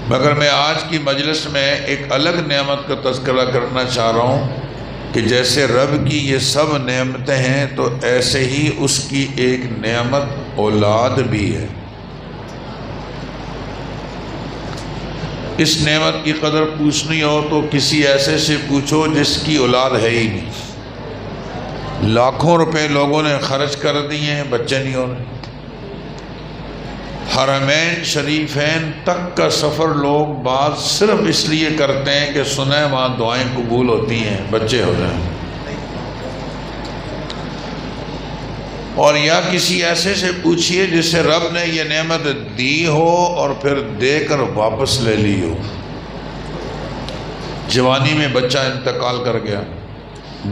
مگر میں آج کی مجلس میں ایک الگ نعمت کا تذکرہ کرنا چاہ رہا ہوں کہ جیسے رب کی یہ سب نعمتیں ہیں تو ایسے ہی اس کی ایک نعمت اولاد بھی ہے۔ اس نعمت کی قدر پوچھنی ہو تو کسی ایسے سے پوچھو جس کی اولاد ہے ہی نہیں۔ لاکھوں روپے لوگوں نے خرچ کر دیے ہیں، بچے نہیں ہو رہے۔ حرمین شریفین تک کا سفر لوگ بعض صرف اس لیے کرتے ہیں کہ سنیں وہاں دعائیں قبول ہوتی ہیں، بچے ہو جائیں۔ اور یا کسی ایسے سے پوچھئے جسے رب نے یہ نعمت دی ہو اور پھر دے کر واپس لے لی ہو۔ جوانی میں بچہ انتقال کر گیا،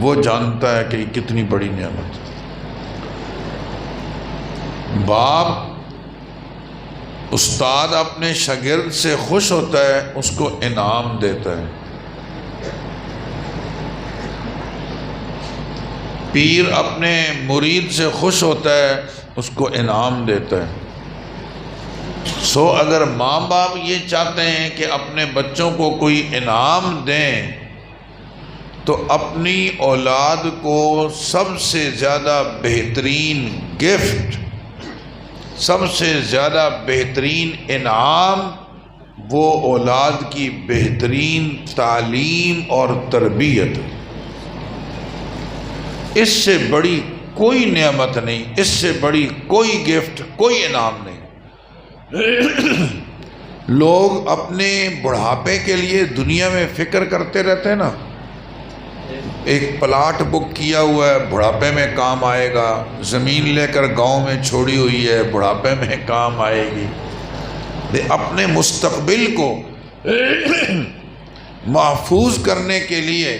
وہ جانتا ہے کہ یہ کتنی بڑی نعمت ہے۔ باپ استاد اپنے شاگرد سے خوش ہوتا ہے، اس کو انعام دیتا ہے۔ پیر اپنے مرید سے خوش ہوتا ہے، اس کو انعام دیتا ہے۔ سو اگر ماں باپ یہ چاہتے ہیں کہ اپنے بچوں کو کوئی انعام دیں تو اپنی اولاد کو سب سے زیادہ بہترین گفٹ، سب سے زیادہ بہترین انعام وہ اولاد کی بہترین تعلیم اور تربیت۔ اس سے بڑی کوئی نعمت نہیں، اس سے بڑی کوئی گفٹ، کوئی انعام نہیں۔ لوگ اپنے بڑھاپے کے لیے دنیا میں فکر کرتے رہتے ہیں نا، ایک پلاٹ بک کیا ہوا ہے، بڑھاپے میں کام آئے گا، زمین لے کر گاؤں میں چھوڑی ہوئی ہے، بڑھاپے میں کام آئے گی۔ اپنے مستقبل کو محفوظ کرنے کے لیے،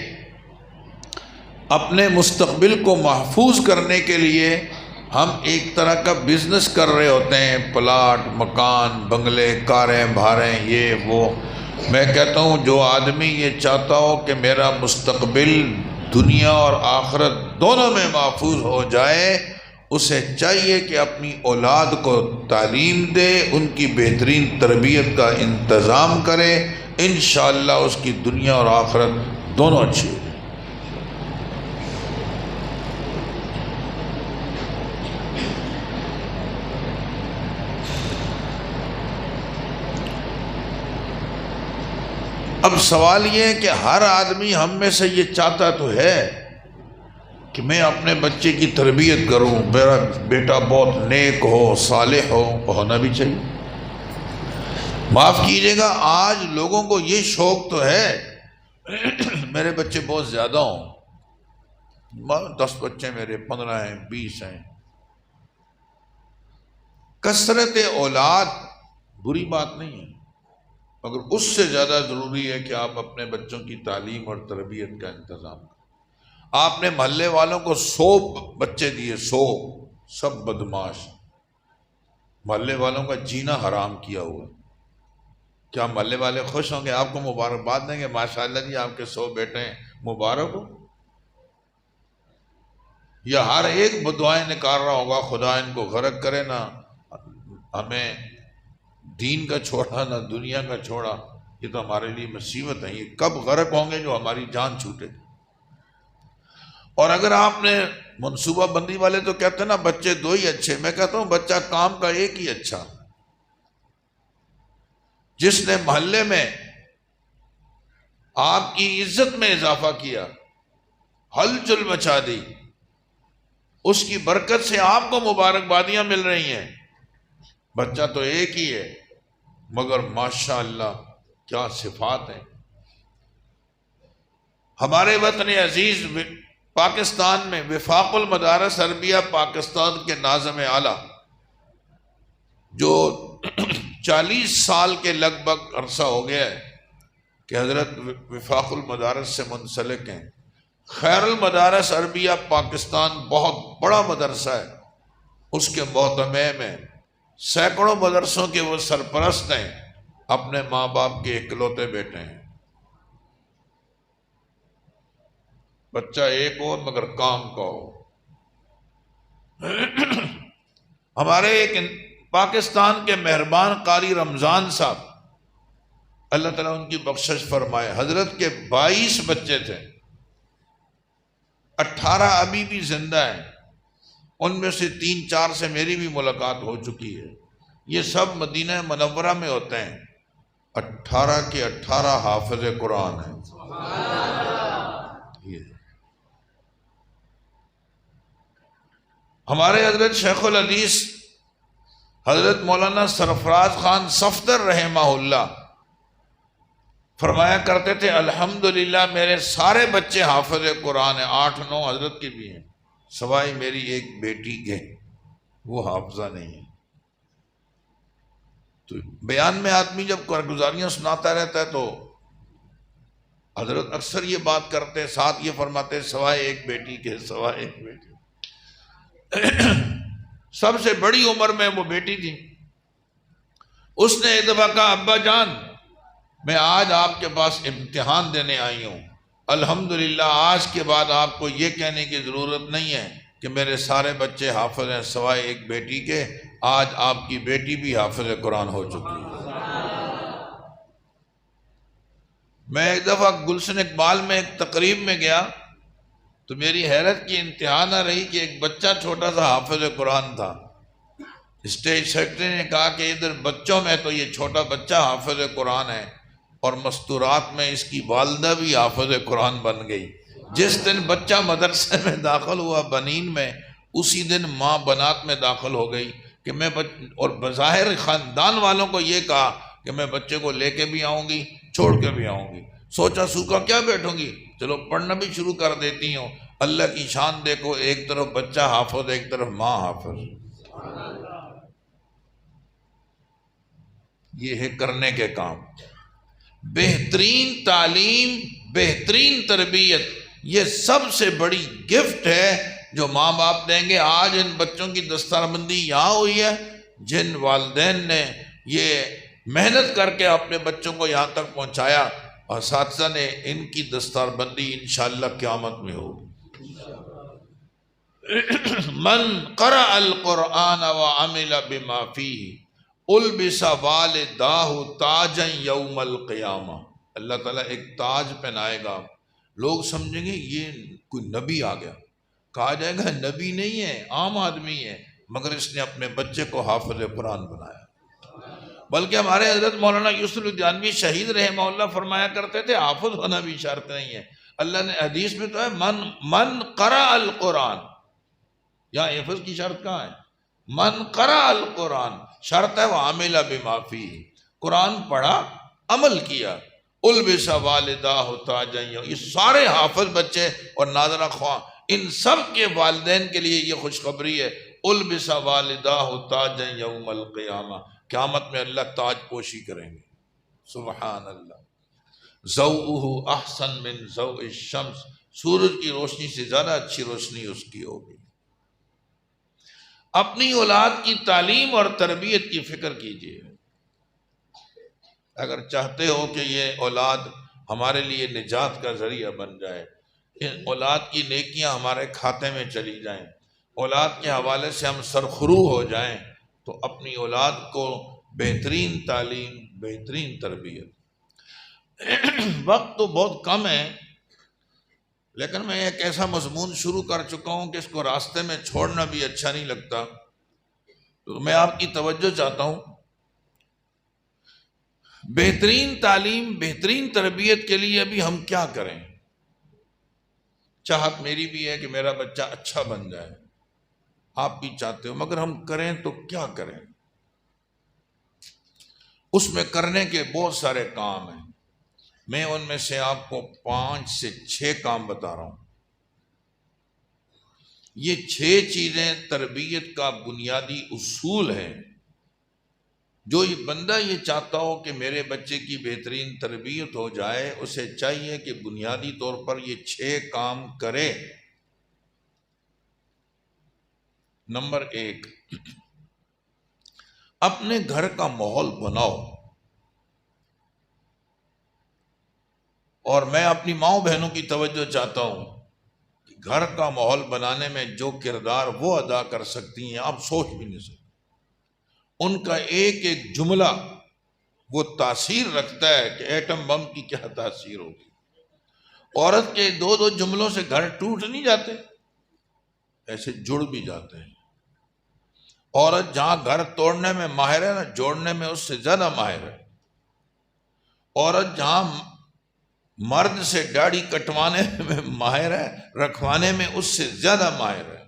اپنے مستقبل کو محفوظ کرنے کے لیے ہم ایک طرح کا بزنس کر رہے ہوتے ہیں، پلاٹ، مکان، بنگلے، کاریں، بھاریں، یہ وہ۔ میں کہتا ہوں جو آدمی یہ چاہتا ہو کہ میرا مستقبل دنیا اور آخرت دونوں میں محفوظ ہو جائے، اسے چاہیے کہ اپنی اولاد کو تعلیم دے، ان کی بہترین تربیت کا انتظام کرے، انشاءاللہ اس کی دنیا اور آخرت دونوں اچھی ہو۔ اب سوال یہ ہے کہ ہر آدمی ہم میں سے یہ چاہتا تو ہے کہ میں اپنے بچے کی تربیت کروں، میرا بیٹا بہت نیک ہو، صالح ہو، ہونا بھی چاہیے۔ معاف کیجیے گا، آج لوگوں کو یہ شوق تو ہے میرے بچے بہت زیادہ ہوں، 10 بچے میرے، 15 ہیں، 20 ہیں۔ کثرت اولاد بری بات نہیں ہے، مگر اس سے زیادہ ضروری ہے کہ آپ اپنے بچوں کی تعلیم اور تربیت کا انتظام کریں۔ آپ نے محلے والوں کو 100 بچے دیے، 100، سب بدماش، محلے والوں کا جینا حرام کیا ہوا۔ کیا محلے والے خوش ہوں گے؟ آپ کو مبارکباد دیں گے، ماشاءاللہ جی آپ کے 100 بیٹے ہیں، مبارک ہو؟ یا ہر ایک بدعائیں نکال رہا ہوگا، خدا ان کو غرق کرے، نہ ہمیں دین کا چھوڑا نہ دنیا کا چھوڑا، یہ تو ہمارے لیے مصیبت ہے، یہ کب غرق ہوں گے جو ہماری جان چھوٹے۔ اور اگر آپ نے منصوبہ بندی والے تو کہتے ہیں نا بچے 2 ہی اچھے، میں کہتا ہوں بچہ کام کا ایک ہی اچھا، جس نے محلے میں آپ کی عزت میں اضافہ کیا، ہلچل مچا دی، اس کی برکت سے آپ کو مبارکبادیاں مل رہی ہیں۔ بچہ تو ایک ہی ہے مگر ماشاءاللہ کیا صفات ہیں۔ ہمارے وطن عزیز پاکستان میں وفاق المدارس عربیہ پاکستان کے ناظم اعلیٰ، جو 40 سال کے لگ بھگ عرصہ ہو گیا ہے کہ حضرت وفاق المدارس سے منسلک ہیں۔ خیر المدارس عربیہ پاکستان بہت بڑا مدرسہ ہے، اس کے محتمے میں سینکڑوں مدرسوں کے وہ سرپرست ہیں، اپنے ماں باپ کے اکلوتے بیٹے ہیں۔ بچہ ایک ہو مگر کام کا ہو۔ ہمارے ایک پاکستان کے مہربان قاری رمضان صاحب اللہ تعالیٰ ان کی بخشش فرمائے. حضرت کے 22 بچے تھے، 18 ابھی بھی زندہ ہیں، ان میں سے 3-4 سے میری بھی ملاقات ہو چکی ہے. یہ سب مدینہ منورہ میں ہوتے ہیں. 18 کے 18 حافظ قرآن ہیں. ہمارے حضرت شیخ الحدیث حضرت مولانا سرفراز خان صفدر رحمہ اللہ فرمایا کرتے تھے الحمدللہ میرے سارے بچے حافظ قرآن ہیں، 8-9 حضرت کے بھی ہیں، سوائے میری ایک بیٹی کے، وہ حافظہ نہیں ہے. تو بیان میں آدمی جب کارگزاریاں سناتا رہتا ہے تو حضرت اکثر یہ بات کرتے، ساتھ یہ فرماتے سوائے ایک بیٹی کے، سوائے ایک بیٹی. سب سے بڑی عمر میں وہ بیٹی تھی. اس نے ایک دفعہ کہا ابا جان میں آج آپ کے پاس امتحان دینے آئی ہوں، الحمدللہ آج کے بعد آپ کو یہ کہنے کی ضرورت نہیں ہے کہ میرے سارے بچے حافظ ہیں سوائے ایک بیٹی کے. آج آپ کی بیٹی بھی حافظ قرآن ہو چکی ہے. میں ایک دفعہ گلشن اقبال میں ایک تقریب میں گیا تو میری حیرت کی انتہا نہ رہی کہ ایک بچہ چھوٹا سا حافظ قرآن تھا. اسٹیج سیکرٹری نے کہا کہ ادھر بچوں میں تو یہ چھوٹا بچہ حافظ قرآن ہے، اور مستورات میں اس کی والدہ بھی حافظ قرآن بن گئی. جس دن بچہ مدرسے میں داخل ہوا بنین میں، اسی دن ماں بنات میں داخل ہو گئی کہ میں اور بظاہر خاندان والوں کو یہ کہا کہ میں بچے کو لے کے بھی آؤں گی چھوڑ کے بھی آؤں گی. سوچا سوکھا کیا بیٹھوں گی، چلو پڑھنا بھی شروع کر دیتی ہوں. اللہ کی شان دیکھو، ایک طرف بچہ حافظ ایک طرف ماں حافظ. یہ ہے کرنے کے کام. بہترین تعلیم، بہترین تربیت، یہ سب سے بڑی گفٹ ہے جو ماں باپ دیں گے. آج ان بچوں کی دستار بندی یہاں ہوئی ہے جن والدین نے یہ محنت کر کے اپنے بچوں کو یہاں تک پہنچایا، اور اساتذہ نے ان کی دستار بندی انشاءاللہ قیامت میں ہوگی. من قرأ القرآن وعمل بما فیہ البس والداہ تاجا یوم القیامہ. اللہ تعالیٰ ایک تاج پہنائے گا، لوگ سمجھیں گے یہ کوئی نبی آ گیا. کہا جائے گا نبی نہیں ہے، عام آدمی ہے، مگر اس نے اپنے بچے کو حافظ قرآن بنایا. بلکہ ہمارے حضرت مولانا یوسف الدانوی شہید رحمہ اللہ فرمایا کرتے تھے حافظ ہونا بھی شرط نہیں ہے. اللہ نے حدیث میں تو ہے من قرأ القرآن، یہاں حفظ کی شرط کہاں ہے؟ من قرأ القرآن شرط ہے وعمل بما فیہ، قرآن پڑھا عمل کیا. البس والداہ تاجا، یہ سارے حافظ بچے اور ناظرہ خواہ ان سب کے والدین کے لیے یہ خوشخبری ہے. البس والداہ تاجا یوم القیامہ، قیامت میں اللہ تاج پوشی کریں گے. سبحان اللہ. ضوءہ احسن من ضوء الشمس، سورج کی روشنی سے زیادہ اچھی روشنی اس کی ہوگی. اپنی اولاد کی تعلیم اور تربیت کی فکر کیجیے. اگر چاہتے ہو کہ یہ اولاد ہمارے لیے نجات کا ذریعہ بن جائے، ان اولاد کی نیکیاں ہمارے کھاتے میں چلی جائیں، اولاد کے حوالے سے ہم سرخرو ہو جائیں، تو اپنی اولاد کو بہترین تعلیم، بہترین تربیت. وقت تو بہت کم ہے، لیکن میں ایک ایسا مضمون شروع کر چکا ہوں کہ اس کو راستے میں چھوڑنا بھی اچھا نہیں لگتا. تو میں آپ کی توجہ چاہتا ہوں. بہترین تعلیم، بہترین تربیت کے لیے ابھی ہم کیا کریں؟ چاہت میری بھی ہے کہ میرا بچہ اچھا بن جائے، آپ بھی چاہتے ہو، مگر ہم کریں تو کیا کریں؟ اس میں کرنے کے بہت سارے کام ہیں. میں ان میں سے آپ کو 5 سے 6 کام بتا رہا ہوں. یہ 6 چیزیں تربیت کا بنیادی اصول ہیں. جو یہ بندہ یہ چاہتا ہو کہ میرے بچے کی بہترین تربیت ہو جائے، اسے چاہیے کہ بنیادی طور پر یہ 6 کام کرے. نمبر 1، اپنے گھر کا ماحول بناؤ. اور میں اپنی ماؤں بہنوں کی توجہ چاہتا ہوں کہ گھر کا ماحول بنانے میں جو کردار وہ ادا کر سکتی ہیں آپ سوچ بھی نہیں سکتے. ان کا ایک ایک جملہ وہ تاثیر رکھتا ہے کہ ایٹم بم کی کیا تاثیر ہوگی۔ عورت کے دو دو جملوں سے گھر ٹوٹ نہیں جاتے، ایسے جڑ بھی جاتے ہیں۔ عورت جہاں گھر توڑنے میں ماہر ہے نا، جوڑنے میں اس سے زیادہ ماہر ہے۔ عورت جہاں مرد سے داڑھی کٹوانے میں ماہر ہے، رکھوانے میں اس سے زیادہ ماہر ہے۔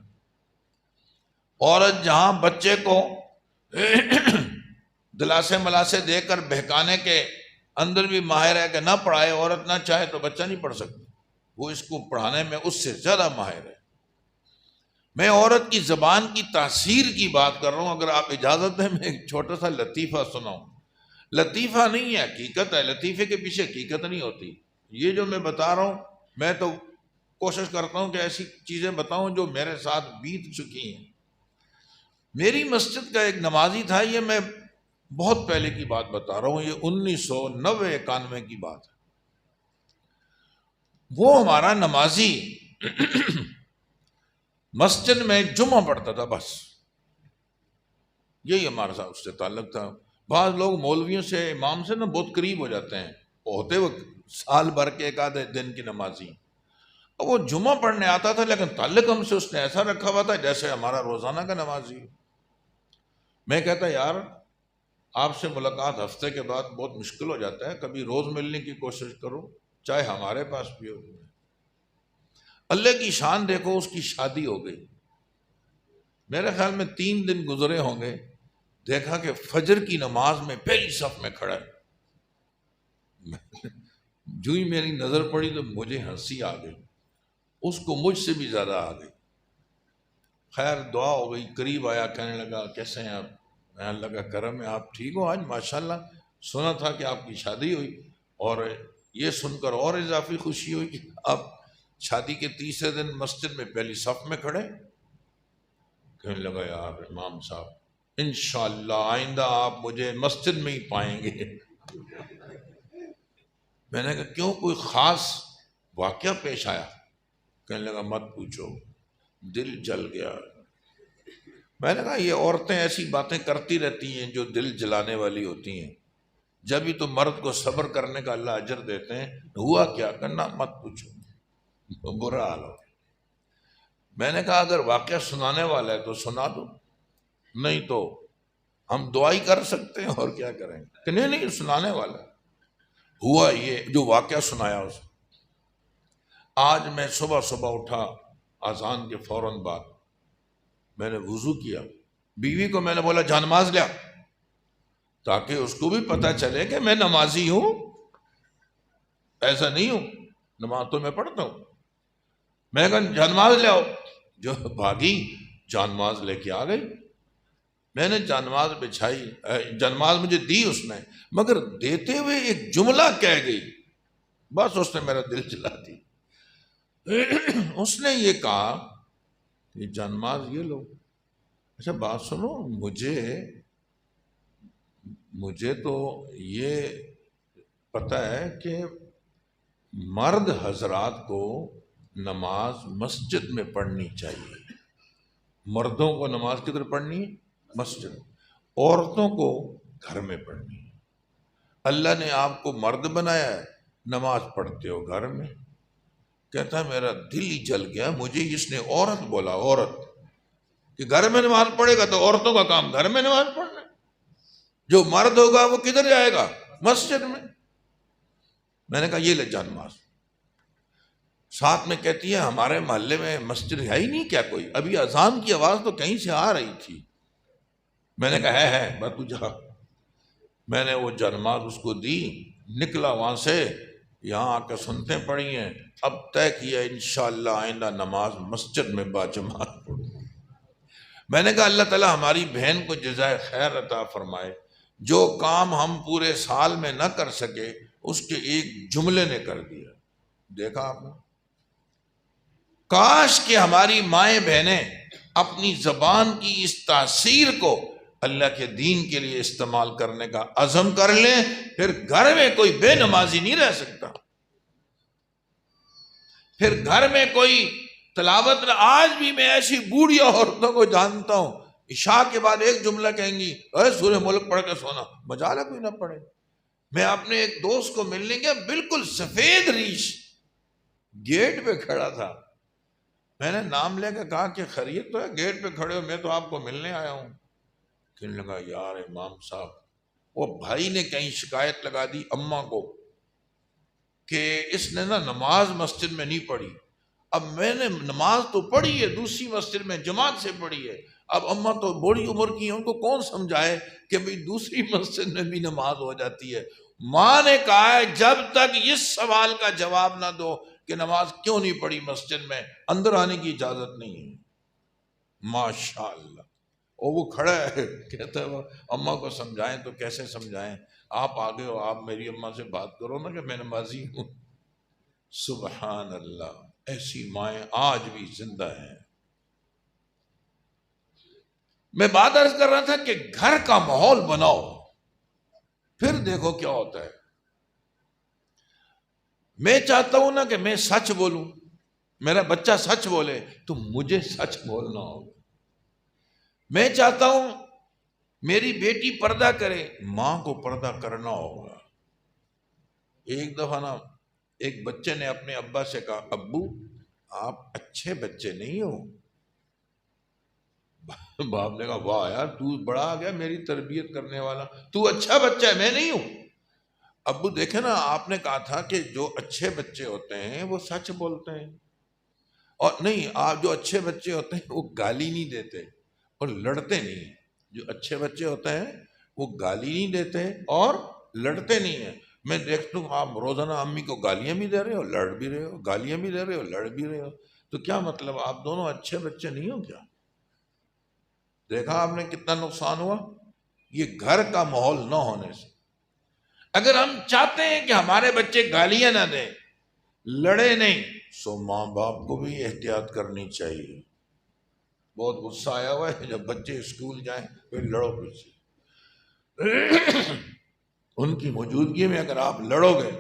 عورت جہاں بچے کو دلاسے ملاسے دے کر بہکانے کے اندر بھی ماہر ہے کہ نہ پڑھائے، عورت نہ چاہے تو بچہ نہیں پڑھ سکتی، وہ اس کو پڑھانے میں اس سے زیادہ ماہر ہے۔ میں عورت کی زبان کی تاثیر کی بات کر رہا ہوں۔ اگر آپ اجازت دیں میں ایک چھوٹا سا لطیفہ سناؤں۔ لطیفہ نہیں ہے، حقیقت ہے، لطیفے کے پیچھے حقیقت نہیں ہوتی۔ یہ جو میں بتا رہا ہوں، میں تو کوشش کرتا ہوں کہ ایسی چیزیں بتاؤں جو میرے ساتھ بیت چکی ہیں۔ میری مسجد کا ایک نمازی تھا، یہ میں بہت پہلے کی بات بتا رہا ہوں، یہ 1990-91 کی بات ہے۔ وہ ہمارا نمازی مسجد میں جمعہ پڑھتا تھا، بس یہی ہمارے ساتھ اس سے تعلق تھا۔ بعض لوگ مولویوں سے، امام سے نا بہت قریب ہو جاتے ہیں، ہوتے وہ سال بھر کے ایک آدھے دن کی نمازی، وہ جمعہ پڑھنے آتا تھا، لیکن تعلق ہم سے اس نے ایسا رکھا ہوا تھا جیسے ہمارا روزانہ کا نمازی۔ میں کہتا یار آپ سے ملاقات ہفتے کے بعد بہت مشکل ہو جاتا ہے، کبھی روز ملنے کی کوشش کرو، چاہے ہمارے پاس بھی ہو۔ اللہ کی شان دیکھو، اس کی شادی ہو گئی۔ میرے خیال میں 3 دن گزرے ہوں گے، دیکھا کہ فجر کی نماز میں پہلی صف میں کھڑا ہے۔ جو ہی میری نظر پڑی تو مجھے ہنسی آ گئی، اس کو مجھ سے بھی زیادہ آ گئی۔ خیر دعا ہو گئی، قریب آیا، کہنے لگا کیسے ہیں آپ؟ میں اللہ کا کرم ہے، آپ ٹھیک ہو؟ آج ماشاءاللہ سنا تھا کہ آپ کی شادی ہوئی، اور یہ سن کر اور اضافی خوشی ہوئی کہ آپ شادی کے تیسرے دن مسجد میں پہلی صف میں کھڑے۔ کہنے لگا یار امام صاحب انشاءاللہ آئندہ آپ مجھے مسجد میں ہی پائیں گے۔ میں نے کہا کیوں، کوئی خاص واقعہ پیش آیا؟ کہنے لگا مت پوچھو، دل جل گیا۔ میں نے کہا یہ عورتیں ایسی باتیں کرتی رہتی ہیں جو دل جلانے والی ہوتی ہیں، جب ہی تو مرد کو صبر کرنے کا اللہ اجر دیتے ہیں۔ ہوا کیا؟ کرنا مت پوچھو، برا حال ہو۔ میں نے کہا اگر واقعہ سنانے والا ہے تو سنا دو، نہیں تو ہم دعائی کر سکتے ہیں اور کیا کریں۔ کہ نہیں سنانے والا ہے۔ ہوا یہ جو واقعہ سنایا اس۔ آج میں صبح صبح اٹھا، اذان کے فوراً بعد میں نے وضو کیا، بیوی کو میں نے بولا جا نماز لیا، تاکہ اس کو بھی پتہ چلے کہ میں نمازی ہوں، ایسا نہیں ہوں، نماز تو میں پڑھتا ہوں۔ میں نے کہا جا نماز لے آؤ، جو بھاگی جانماز لے کے آ گئی۔ میں نے جانماز بچھائی، جانماز مجھے دی اس نے، مگر دیتے ہوئے ایک جملہ کہہ گئی، بس اس نے میرا دل جلا دی۔ اس نے یہ کہا کہ جانماز یہ لو۔ اچھا بات سنو، مجھے تو یہ پتہ ہے کہ مرد حضرات کو نماز مسجد میں پڑھنی چاہیے، مردوں کو نماز کدھر پڑھنی ہے؟ مسجد، عورتوں کو گھر میں پڑھنی ہے۔ اللہ نے آپ کو مرد بنایا ہے، نماز پڑھتے ہو گھر میں۔ کہتا ہے میرا دل ہی جل گیا، مجھے اس نے عورت بولا، عورت کہ گھر میں نماز پڑھے گا تو عورتوں کا کام گھر میں نماز پڑھنا، جو مرد ہوگا وہ کدھر جائے گا؟ مسجد میں۔ میں نے کہا یہ لے جا نماز۔ ساتھ میں کہتی ہے ہمارے محلے میں مسجد ہے ہی نہیں کیا کوئی؟ ابھی اذان کی آواز تو کہیں سے آ رہی تھی۔ میں نے کہا ہے بس تو جا۔ میں نے وہ جنماز اس کو دی، نکلا وہاں سے، یہاں آ کے سنتے پڑھی ہیں، اب طے کیا انشاءاللہ آئندہ نماز مسجد میں باجماعت پڑھوں۔ میں نے کہا اللہ تعالیٰ ہماری بہن کو جزائے خیر عطا فرمائے، جو کام ہم پورے سال میں نہ کر سکے اس کے ایک جملے نے کر دیا۔ دیکھا آپ نے؟ کاش کہ ہماری مائیں بہنیں اپنی زبان کی اس تاثیر کو اللہ کے دین کے لیے استعمال کرنے کا عزم کر لیں، پھر گھر میں کوئی بے نمازی نہیں رہ سکتا، پھر گھر میں کوئی تلاوت نہ۔ آج بھی میں ایسی بوڑھی عورتوں کو جانتا ہوں، عشاء کے بعد ایک جملہ کہیں گی، اے سورہ ملک پڑھ کے سونا، مجال ہے کوئی نہ پڑھے۔ میں اپنے ایک دوست کو ملنے گیا، بالکل سفید ریش، گیٹ پہ کھڑا تھا. میں نے نام لے کے کہا کہ خیریت تو ہے، گیٹ پہ کھڑے ہو، میں تو آپ کو ملنے آیا ہوں. کہنے لگا یار امام صاحب، وہ بھائی نے کہیں شکایت لگا دی اماں کو کہ اس نے نا نماز مسجد میں نہیں پڑھی. اب میں نے نماز تو پڑھی ہے دوسری مسجد میں، جماعت سے پڑھی ہے، اب اماں تو بڑی عمر کی ہیں، ان کو کون سمجھائے کہ بھئی دوسری مسجد میں بھی نماز ہو جاتی ہے. ماں نے کہا ہے جب تک اس سوال کا جواب نہ دو کہ نماز کیوں نہیں پڑھی مسجد میں، اندر آنے کی اجازت نہیں ہے. ماشاءاللہ. اور وہ کھڑا ہے، کہتا ہے وہ اماں کو سمجھائیں تو کیسے سمجھائیں، آپ آگے ہو، آپ میری اماں سے بات کرو نا کہ میں نمازی ہوں. سبحان اللہ، ایسی مائیں آج بھی زندہ ہیں. میں بات عرض کر رہا تھا کہ گھر کا ماحول بناؤ، پھر دیکھو کیا ہوتا ہے. میں چاہتا ہوں نا کہ میں سچ بولوں، میرا بچہ سچ بولے تو مجھے سچ بولنا ہوگا. میں چاہتا ہوں میری بیٹی پردہ کرے، ماں کو پردہ کرنا ہوگا. ایک دفعہ نا ایک بچے نے اپنے ابا سے کہا ابو آپ اچھے بچے نہیں ہو. باپ نے کہا واہ یار تو بڑا آ گیا میری تربیت کرنے والا، تو اچھا بچہ ہے، میں نہیں ہوں. ابو دیکھیں نا، آپ نے کہا تھا کہ جو اچھے بچے ہوتے ہیں وہ سچ بولتے ہیں، اور نہیں، آپ جو اچھے بچے ہوتے ہیں وہ گالی نہیں دیتے اور لڑتے نہیں ہیں. جو اچھے بچے ہوتے ہیں وہ گالی نہیں دیتے اور لڑتے نہیں ہیں. میں دیکھتا ہوں آپ روزانہ امی کو گالیاں بھی دے رہے ہو، لڑ بھی رہے ہو، گالیاں بھی دے رہے ہو، لڑ بھی رہے ہو. تو کیا مطلب آپ دونوں اچھے بچے نہیں ہو کیا؟ دیکھا آپ نے کتنا نقصان ہوا یہ گھر کا ماحول نہ ہونے سے. اگر ہم چاہتے ہیں کہ ہمارے بچے گالیاں نہ دیں، لڑے نہیں، سو ماں باپ کو بھی احتیاط کرنی چاہیے. بہت غصہ آیا ہوا ہے جب بچے اسکول جائیں پھر لڑو پیچھے. ان کی موجودگی میں اگر آپ لڑو گے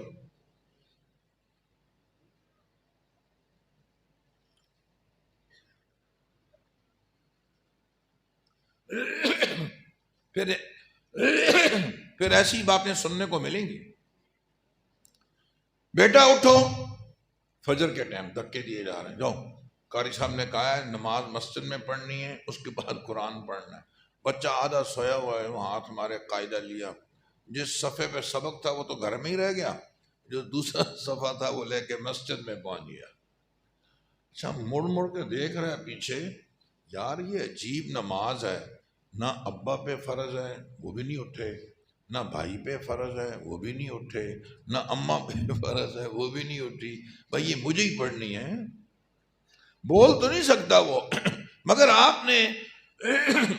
پھر ایسی باتیں سننے کو ملیں گی. بیٹا اٹھو، فجر کے ٹائم دھکے دیے جا رہے ہیں، جاؤ قاری صاحب نے کہا ہے نماز مسجد میں پڑھنی ہے، اس کے بعد قرآن پڑھنا ہے. بچہ آدھا سویا ہوا ہے، وہ ہاتھ ہمارے قاعدہ لیا، جس صفحے پہ سبق تھا وہ تو گھر میں ہی رہ گیا، جو دوسرا صفحہ تھا وہ لے کے مسجد میں پہنچ گیا. اچھا مڑ مڑ کے دیکھ رہے ہیں پیچھے، یار یہ عجیب نماز ہے، نہ ابا پہ فرض ہے وہ بھی نہیں اٹھے، نہ بھائی پہ فرض ہے وہ بھی نہیں اٹھے، نہ اماں پہ فرض ہے وہ بھی نہیں اٹھی، بھائی یہ مجھے ہی پڑھنی ہے. بول تو نہیں سکتا وہ مگر آپ نے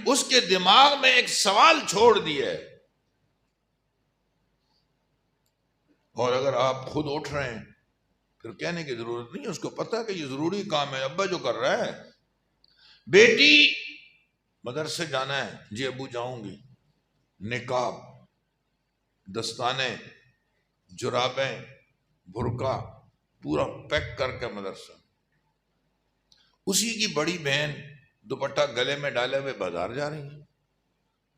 اس کے دماغ میں ایک سوال چھوڑ دیا ہے. اور اگر آپ خود اٹھ رہے ہیں پھر کہنے کی ضرورت نہیں، اس کو پتا کہ یہ ضروری کام ہے، ابا جو کر رہا ہے. بیٹی مدرسے جانا ہے، جی ابو جاؤں گی، نقاب، دستانے، جرابیں، برقع پورا پیک کر کے مدرسہ. اسی کی بڑی بہن دوپٹہ گلے میں ڈالے ہوئے بازار جا رہی ہیں،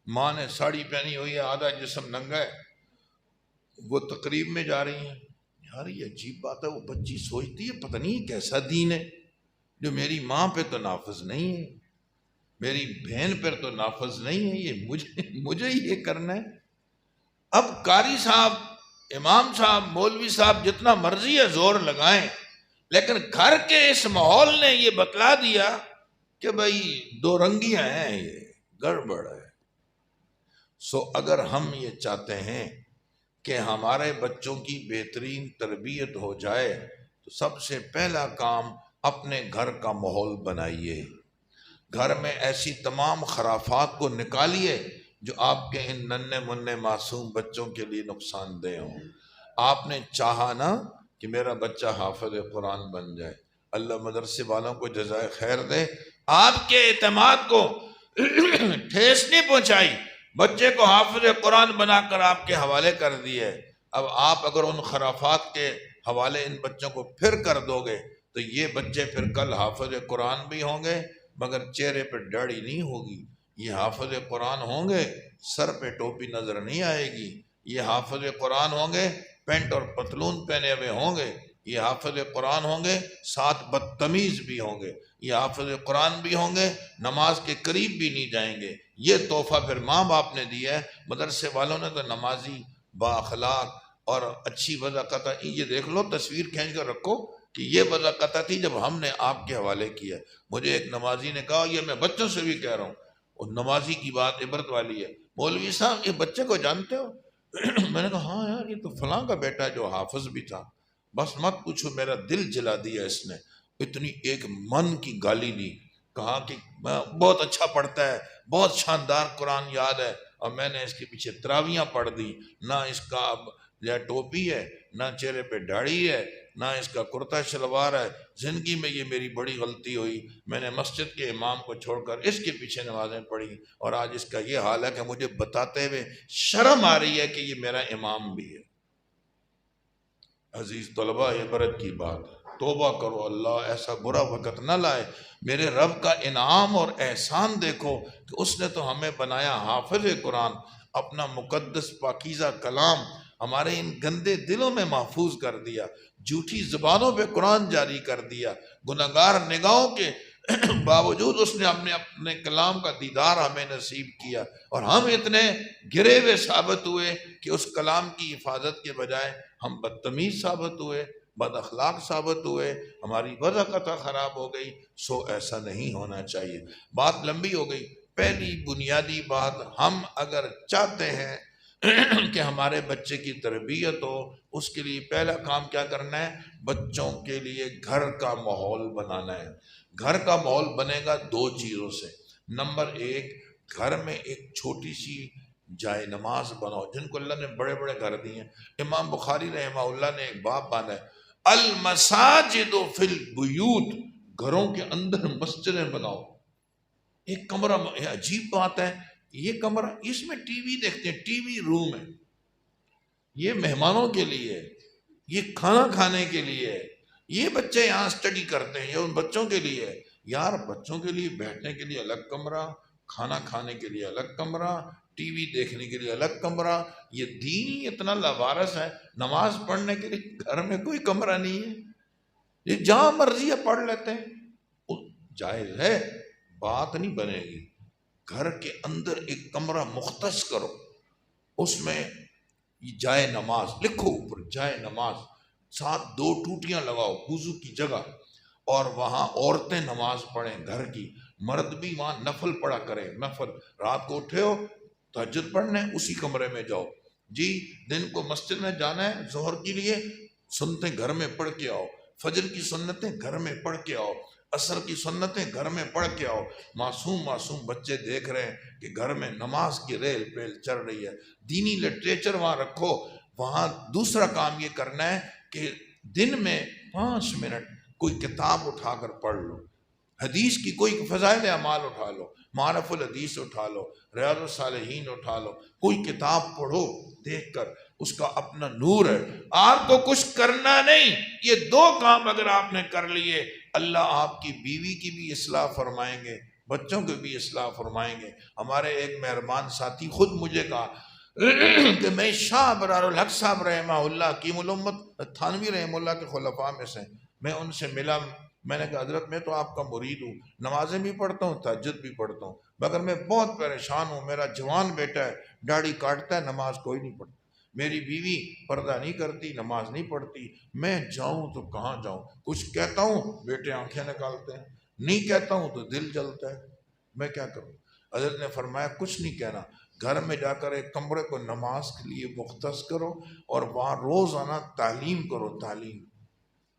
ماں نے ساڑی پہنی ہوئی ہے، آدھا جسم ننگا ہے، وہ تقریب میں جا رہی ہیں. یار یہ عجیب بات ہے، وہ بچی سوچتی ہے پتہ نہیں کیسا دین ہے جو میری ماں پہ تو نافذ نہیں ہے، میری بہن پر تو نافذ نہیں ہے، یہ مجھے یہ کرنا ہے. اب قاری صاحب، امام صاحب، مولوی صاحب جتنا مرضی ہے زور لگائیں، لیکن گھر کے اس ماحول نے یہ بتلا دیا کہ بھائی دو رنگیاں ہیں، یہ گڑبڑ ہے. سو اگر ہم یہ چاہتے ہیں کہ ہمارے بچوں کی بہترین تربیت ہو جائے تو سب سے پہلا کام اپنے گھر کا ماحول بنائیے. گھر میں ایسی تمام خرافات کو نکالیے جو آپ کے ان ننھے منھے معصوم بچوں کے لیے نقصان دہ ہوں. آپ نے چاہا نا کہ میرا بچہ حافظ قرآن بن جائے، اللہ مدرسے والوں کو جزائے خیر دے، آپ کے اعتماد کو ٹھیس نہیں پہنچائی، بچے کو حافظ قرآن بنا کر آپ کے حوالے کر دیے. اب آپ اگر ان خرافات کے حوالے ان بچوں کو پھر کر دو گے تو یہ بچے پھر کل حافظ قرآن بھی ہوں گے مگر چہرے پہ داڑھی نہیں ہوگی. یہ حافظ قرآن ہوں گے، سر پہ ٹوپی نظر نہیں آئے گی. یہ حافظ قرآن ہوں گے، پینٹ اور پتلون پہنے ہوئے ہوں گے، یہ حافظ قرآن ہوں گے، ساتھ بدتمیز بھی ہوں گے، یہ حافظ قرآن بھی ہوں گے، نماز کے قریب بھی نہیں جائیں گے۔ یہ تحفہ پھر ماں باپ نے دیا ہے، مدرسے والوں نے تو نمازی، با اخلاق اور اچھی وضاقت، یہ دیکھ لو، تصویر کھینچ کر رکھو کہ یہ وضاقت تھی جب ہم نے آپ کے حوالے کیا۔ مجھے ایک نمازی نے کہا، یہ میں بچوں سے بھی کہہ رہا ہوں، اور نمازی کی بات عبرت والی ہے، مولوی صاحب یہ بچے کو جانتے ہو؟ میں نے کہا ہاں یار، یہ تو فلاں کا بیٹا جو حافظ بھی تھا، بس مت پوچھو، میرا دل جلا دیا اس نے، اتنی ایک من کی گالی دی، کہا کہ بہت اچھا پڑھتا ہے، بہت شاندار قرآن یاد ہے، اور میں نے اس کے پیچھے تراویاں پڑھ دی، نہ اس کا اب یا ٹوپی ہے، نہ چہرے پہ داڑھی ہے، نہ اس کا کرتا شلوار ہے، زندگی میں یہ میری بڑی غلطی ہوئی، میں نے مسجد کے امام کو چھوڑ کر اس کے پیچھے نمازیں پڑھی، اور آج اس کا یہ حال ہے کہ مجھے بتاتے ہوئے شرم آ رہی ہے کہ یہ میرا امام بھی ہے۔ عزیز طلبہ، عبرت کی بات ہے، توبہ کرو، اللہ ایسا برا وقت نہ لائے۔ میرے رب کا انعام اور احسان دیکھو کہ اس نے تو ہمیں بنایا حافظ قرآن، اپنا مقدس پاکیزہ کلام ہمارے ان گندے دلوں میں محفوظ کر دیا، جھوٹی زبانوں پہ قرآن جاری کر دیا، گناہگار نگاہوں کے باوجود اس نے اپنے کلام کا دیدار ہمیں نصیب کیا، اور ہم اتنے گرے ہوئے ثابت ہوئے کہ اس کلام کی حفاظت کے بجائے ہم بدتمیز ثابت ہوئے، بد اخلاق ثابت ہوئے، ہماری وضاقت خراب ہو گئی۔ سو ایسا نہیں ہونا چاہیے۔ بات لمبی ہو گئی، پہلی بنیادی بات، ہم اگر چاہتے ہیں کہ ہمارے بچے کی تربیت ہو، اس کے لیے پہلا کام کیا کرنا ہے؟ بچوں کے لیے گھر کا ماحول بنانا ہے۔ گھر کا ماحول بنے گا دو چیزوں سے۔ نمبر ایک، گھر میں ایک چھوٹی سی جائے نماز بناؤ، جن کو اللہ نے بڑے بڑے گھر دیے ہیں۔ امام بخاری رحمہ اللہ نے ایک باب باندھا ہے، المساجد فی البیوت، گھروں کے اندر مسجدیں بناؤ۔ ایک کمرہ، عجیب بات ہے، یہ کمرہ، اس میں ٹی وی دیکھتے ہیں، ٹی وی روم ہے، یہ مہمانوں کے لیے ہے، یہ کھانا کھانے کے لیے ہے، یہ بچے یہاں سٹڈی کرتے ہیں، یہ ان بچوں کے لیے ہے۔ یار بچوں کے لیے بیٹھنے کے لیے الگ کمرہ، کھانا کھانے کے لیے الگ کمرہ، ٹی وی دیکھنے کے لیے الگ کمرہ، یہ دین ہی اتنا لاوارث ہے۔ نماز پڑھنے کے لیے گھر میں کوئی کمرہ نہیں ہے، یہ جہاں مرضی ہے پڑھ لیتے ہیں، جائز ہے، بات نہیں بنے گی۔ گھر کے اندر ایک کمرہ مختص کرو، اس میں جائے نماز لکھو، اوپر جائے نماز، ساتھ دو ٹوٹیاں لگاؤ وضو کی جگہ، اور وہاں عورتیں نماز پڑھیں گھر کی، مرد بھی وہاں نفل پڑھا کریں، نفل، رات کو اٹھے ہو تہجد پڑھنے اسی کمرے میں جاؤ، جی دن کو مسجد میں جانا ہے ظہر کے لیے، سنتیں گھر میں پڑھ کے آؤ، فجر کی سنتیں گھر میں پڑھ کے آؤ، عصر کی سنتیں گھر میں پڑھ کے آؤ۔ معصوم بچے دیکھ رہے ہیں کہ گھر میں نماز کی ریل پیل چل رہی ہے، دینی لٹریچر وہاں رکھو۔ وہاں دوسرا کام یہ کرنا ہے کہ دن میں 5 منٹ کوئی کتاب اٹھا کر پڑھ لو، حدیث کی کوئی فضائل اعمال اٹھا لو، معرف الحدیث اٹھا لو، ریاض الصالحین اٹھا لو، کوئی کتاب پڑھو دیکھ کر، اس کا اپنا نور ہے۔ آپ کو کچھ کرنا نہیں، یہ 2 کام اگر آپ نے کر لیے، اللہ آپ کی بیوی کی بھی اصلاح فرمائیں گے، بچوں کی بھی اصلاح فرمائیں گے۔ ہمارے ایک مہربان ساتھی خود مجھے کہا کہ میں شاہ ابرار الحق صاحب رحمہ اللہ کی الامت تھانوی رحمہ اللہ کے خلفاء میں سے، میں ان سے ملا، میں نے کہا حضرت میں تو آپ کا مرید ہوں، نمازیں بھی پڑھتا ہوں، تہجد بھی پڑھتا ہوں، مگر میں بہت پریشان ہوں، میرا جوان بیٹا ہے داڑھی کاٹتا ہے، نماز کوئی نہیں پڑھتا، میری بیوی پردہ نہیں کرتی، نماز نہیں پڑھتی، میں جاؤں تو کہاں جاؤں؟ کچھ کہتا ہوں بیٹے آنکھیں نکالتے ہیں، نہیں کہتا ہوں تو دل جلتا ہے، میں کیا کروں؟ حضرت نے فرمایا کچھ نہیں کہنا، گھر میں جا کر ایک کمرے کو نماز کے لیے مختص کرو، اور وہاں روزانہ تعلیم کرو، تعلیم،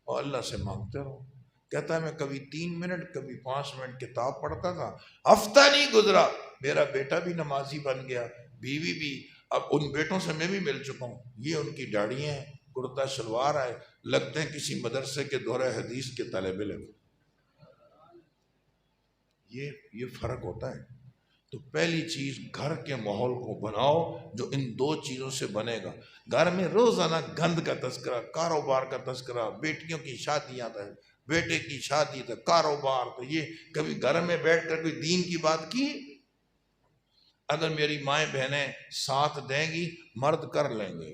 اور اللہ سے مانگتے رہو۔ کہتا ہے میں کبھی 3 منٹ کبھی 5 منٹ کتاب پڑھتا تھا، ہفتہ نہیں گزرا میرا بیٹا بھی نمازی بن گیا، بیوی بھی، اب ان بیٹوں سے میں بھی مل چکا ہوں، یہ ان کی داڑیاں ہیں، کرتا شلوار ہے، لگتے ہیں کسی مدرسے کے دورہ حدیث کے طالب علم۔ یہ فرق ہوتا ہے۔ تو پہلی چیز گھر کے ماحول کو بناؤ جو ان 2 چیزوں سے بنے گا۔ گھر میں روزانہ گند کا تذکرہ، کاروبار کا تذکرہ، بیٹیوں کی شادیاں تھا، بیٹے کی شادی تھا، کاروبار، تو یہ کبھی گھر میں بیٹھ کر کوئی دین کی بات کی؟ اگر میری مائیں بہنیں ساتھ دیں گی مرد کر لیں گے،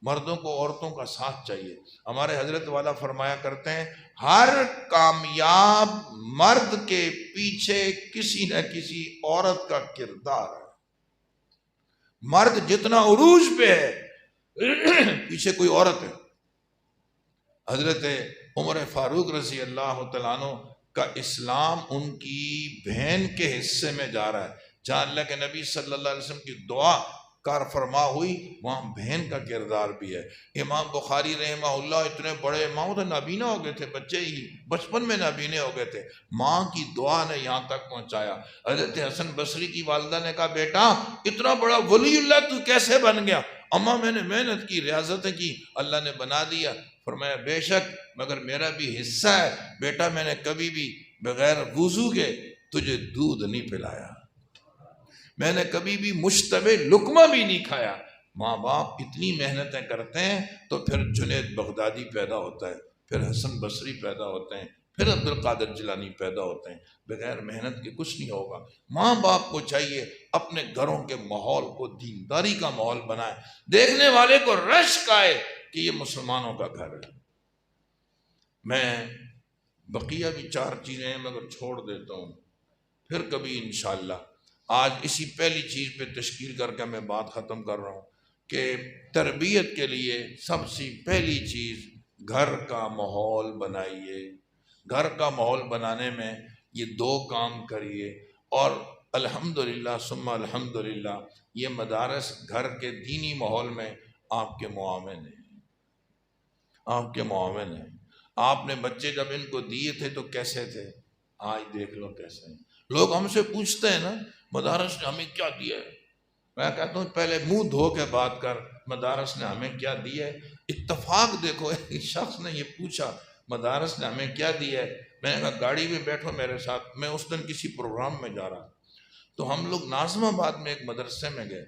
مردوں کو عورتوں کا ساتھ چاہیے۔ ہمارے حضرت والا فرمایا کرتے ہیں ہر کامیاب مرد کے پیچھے کسی نہ کسی عورت کا کردار ہے۔ مرد جتنا عروج پہ ہے پیچھے کوئی عورت ہے۔ حضرت عمر فاروق رضی اللہ تعالیٰ عنہ کا اسلام ان کی بہن کے حصے میں جا رہا ہے، جہاں اللہ کے نبی صلی اللہ علیہ وسلم کی دعا کار فرما ہوئی وہاں بہن کا کردار بھی ہے۔ امام بخاری رحمہ اللہ اتنے بڑے امام تو نابینا ہو گئے تھے، بچے ہی بچپن میں نابینے ہو گئے تھے، ماں کی دعا نے یہاں تک پہنچایا۔ حضرت حسن بصری کی والدہ نے کہا بیٹا اتنا بڑا ولی اللہ تو کیسے بن گیا؟ اماں میں نے محنت کی، ریاضتیں کی، اللہ نے بنا دیا۔ فرمایا بے شک مگر میرا بھی حصہ ہے بیٹا، میں نے کبھی بھی بغیر وضو کے تجھے دودھ نہیں پلایا، میں نے کبھی بھی مشتبہ لقمہ بھی نہیں کھایا۔ ماں باپ اتنی محنتیں کرتے ہیں تو پھر جنید بغدادی پیدا ہوتا ہے، پھر حسن بصری پیدا ہوتے ہیں، پھر عبد القادر جیلانی پیدا ہوتے ہیں۔ بغیر محنت کے کچھ نہیں ہوگا۔ ماں باپ کو چاہیے اپنے گھروں کے ماحول کو دینداری کا ماحول بنائے، دیکھنے والے کو رشک آئے کہ یہ مسلمانوں کا گھر ہے۔ میں بقیہ بھی 4 چیزیں ہیں مگر چھوڑ دیتا ہوں، پھر کبھی انشاءاللہ۔ آج اسی پہلی چیز پہ تشکیل کر کے میں بات ختم کر رہا ہوں کہ تربیت کے لیے سب سے پہلی چیز گھر کا ماحول بنائیے۔ گھر کا ماحول بنانے میں یہ 2 کام کریے، اور الحمدللہ ثم الحمدللہ یہ مدارس گھر کے دینی ماحول میں آپ کے معاون ہیں، آپ کے معاون ہیں۔ آپ نے بچے جب ان کو دیے تھے تو کیسے تھے؟ آج دیکھ لو کیسے ہیں۔ لوگ ہم سے پوچھتے ہیں نا مدارس نے ہمیں کیا دیا ہے، میں کہتا ہوں پہلے منہ دھو کے بات کر، مدارس نے ہمیں کیا دیا ہے؟ اتفاق دیکھو ایک شخص نے یہ پوچھا مدارس نے ہمیں کیا دیا ہے؟ میں نے کہا گاڑی میں بیٹھو میرے ساتھ، میں اس دن کسی پروگرام میں جا رہا تو ہم لوگ ناظم آباد میں ایک مدرسے میں گئے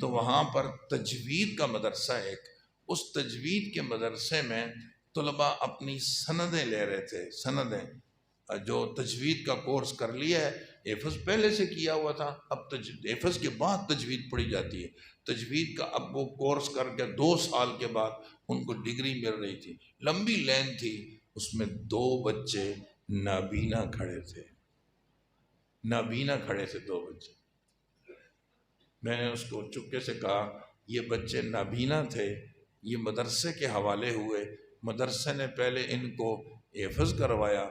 تو وہاں پر تجوید کا مدرسہ ہے ایک، اس تجوید کے مدرسے میں طلباء اپنی سندیں لے رہے تھے، سندیں جو تجوید کا کورس کر لیا ہے، حفظ پہلے سے کیا ہوا تھا، اب حفظ کے بعد تجوید پڑھی جاتی ہے، تجوید کا اب وہ کورس کر کے 2 سال کے بعد ان کو ڈگری مل رہی تھی۔ لمبی لائن تھی، اس میں 2 بچے نابینا کھڑے تھے، نابینا کھڑے تھے 2 بچے۔ میں نے اس کو چپکے سے کہا یہ بچے نابینا تھے، یہ مدرسے کے حوالے ہوئے، مدرسے نے پہلے ان کو حفظ کروایا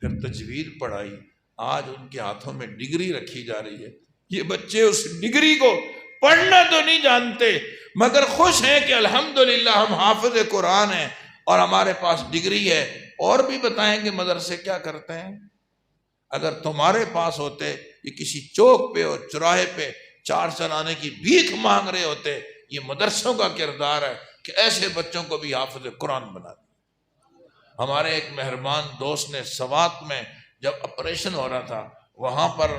پھر تجوید پڑھائی، آج ان کے ہاتھوں میں ڈگری رکھی جا رہی ہے۔ یہ بچے اس ڈگری کو پڑھنا تو نہیں جانتے مگر خوش ہیں کہ الحمدللہ ہم حافظ قرآن ہیں اور ہمارے پاس ڈگری ہے۔ اور بھی بتائیں گے مدرسے کیا کرتے ہیں؟ اگر تمہارے پاس ہوتے، یہ کسی چوک پہ اور چوراہے پہ 4 چلانے کی بھیک مانگ رہے ہوتے۔ یہ مدرسوں کا کردار ہے کہ ایسے بچوں کو بھی حافظ قرآن بنا دیں۔ ہمارے ایک مہربان دوست نے سوات میں جب آپریشن ہو رہا تھا وہاں پر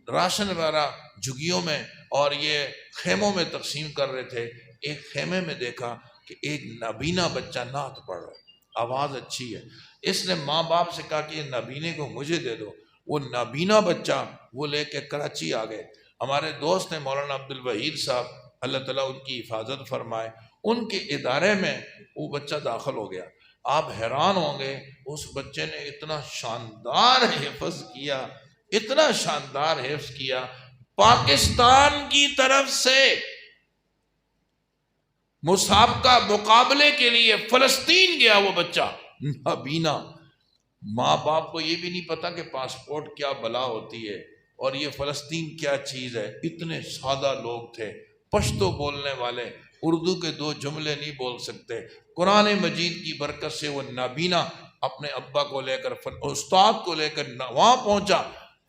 راشن وغیرہ جھگیوں میں اور یہ خیموں میں تقسیم کر رہے تھے، ایک خیمے میں دیکھا کہ ایک نابینا بچہ نعت پڑھ رہا ہے، آواز اچھی ہے۔ اس نے ماں باپ سے کہا کہ یہ نابینے کو مجھے دے دو، وہ نابینا بچہ وہ لے کے کراچی آ گئے۔ ہمارے دوست نے مولانا عبد الوحید صاحب اللہ تعالیٰ ان کی حفاظت فرمائے، ان کے ادارے میں وہ بچہ داخل ہو گیا۔ آپ حیران ہوں گے اس بچے نے اتنا شاندار حفظ کیا، اتنا شاندار حفظ کیا، پاکستان کی طرف سے مسابقہ مقابلے کے لیے فلسطین گیا وہ بچہ نابینا۔ ماں باپ کو یہ بھی نہیں پتا کہ پاسپورٹ کیا بلا ہوتی ہے اور یہ فلسطین کیا چیز ہے۔ اتنے سادہ لوگ تھے، پشتو بولنے والے، اردو کے 2 جملے نہیں بول سکتے۔ قرآن مجید کی برکت سے وہ نابینا اپنے ابا کو لے کر استاد کو لے کر وہاں پہنچا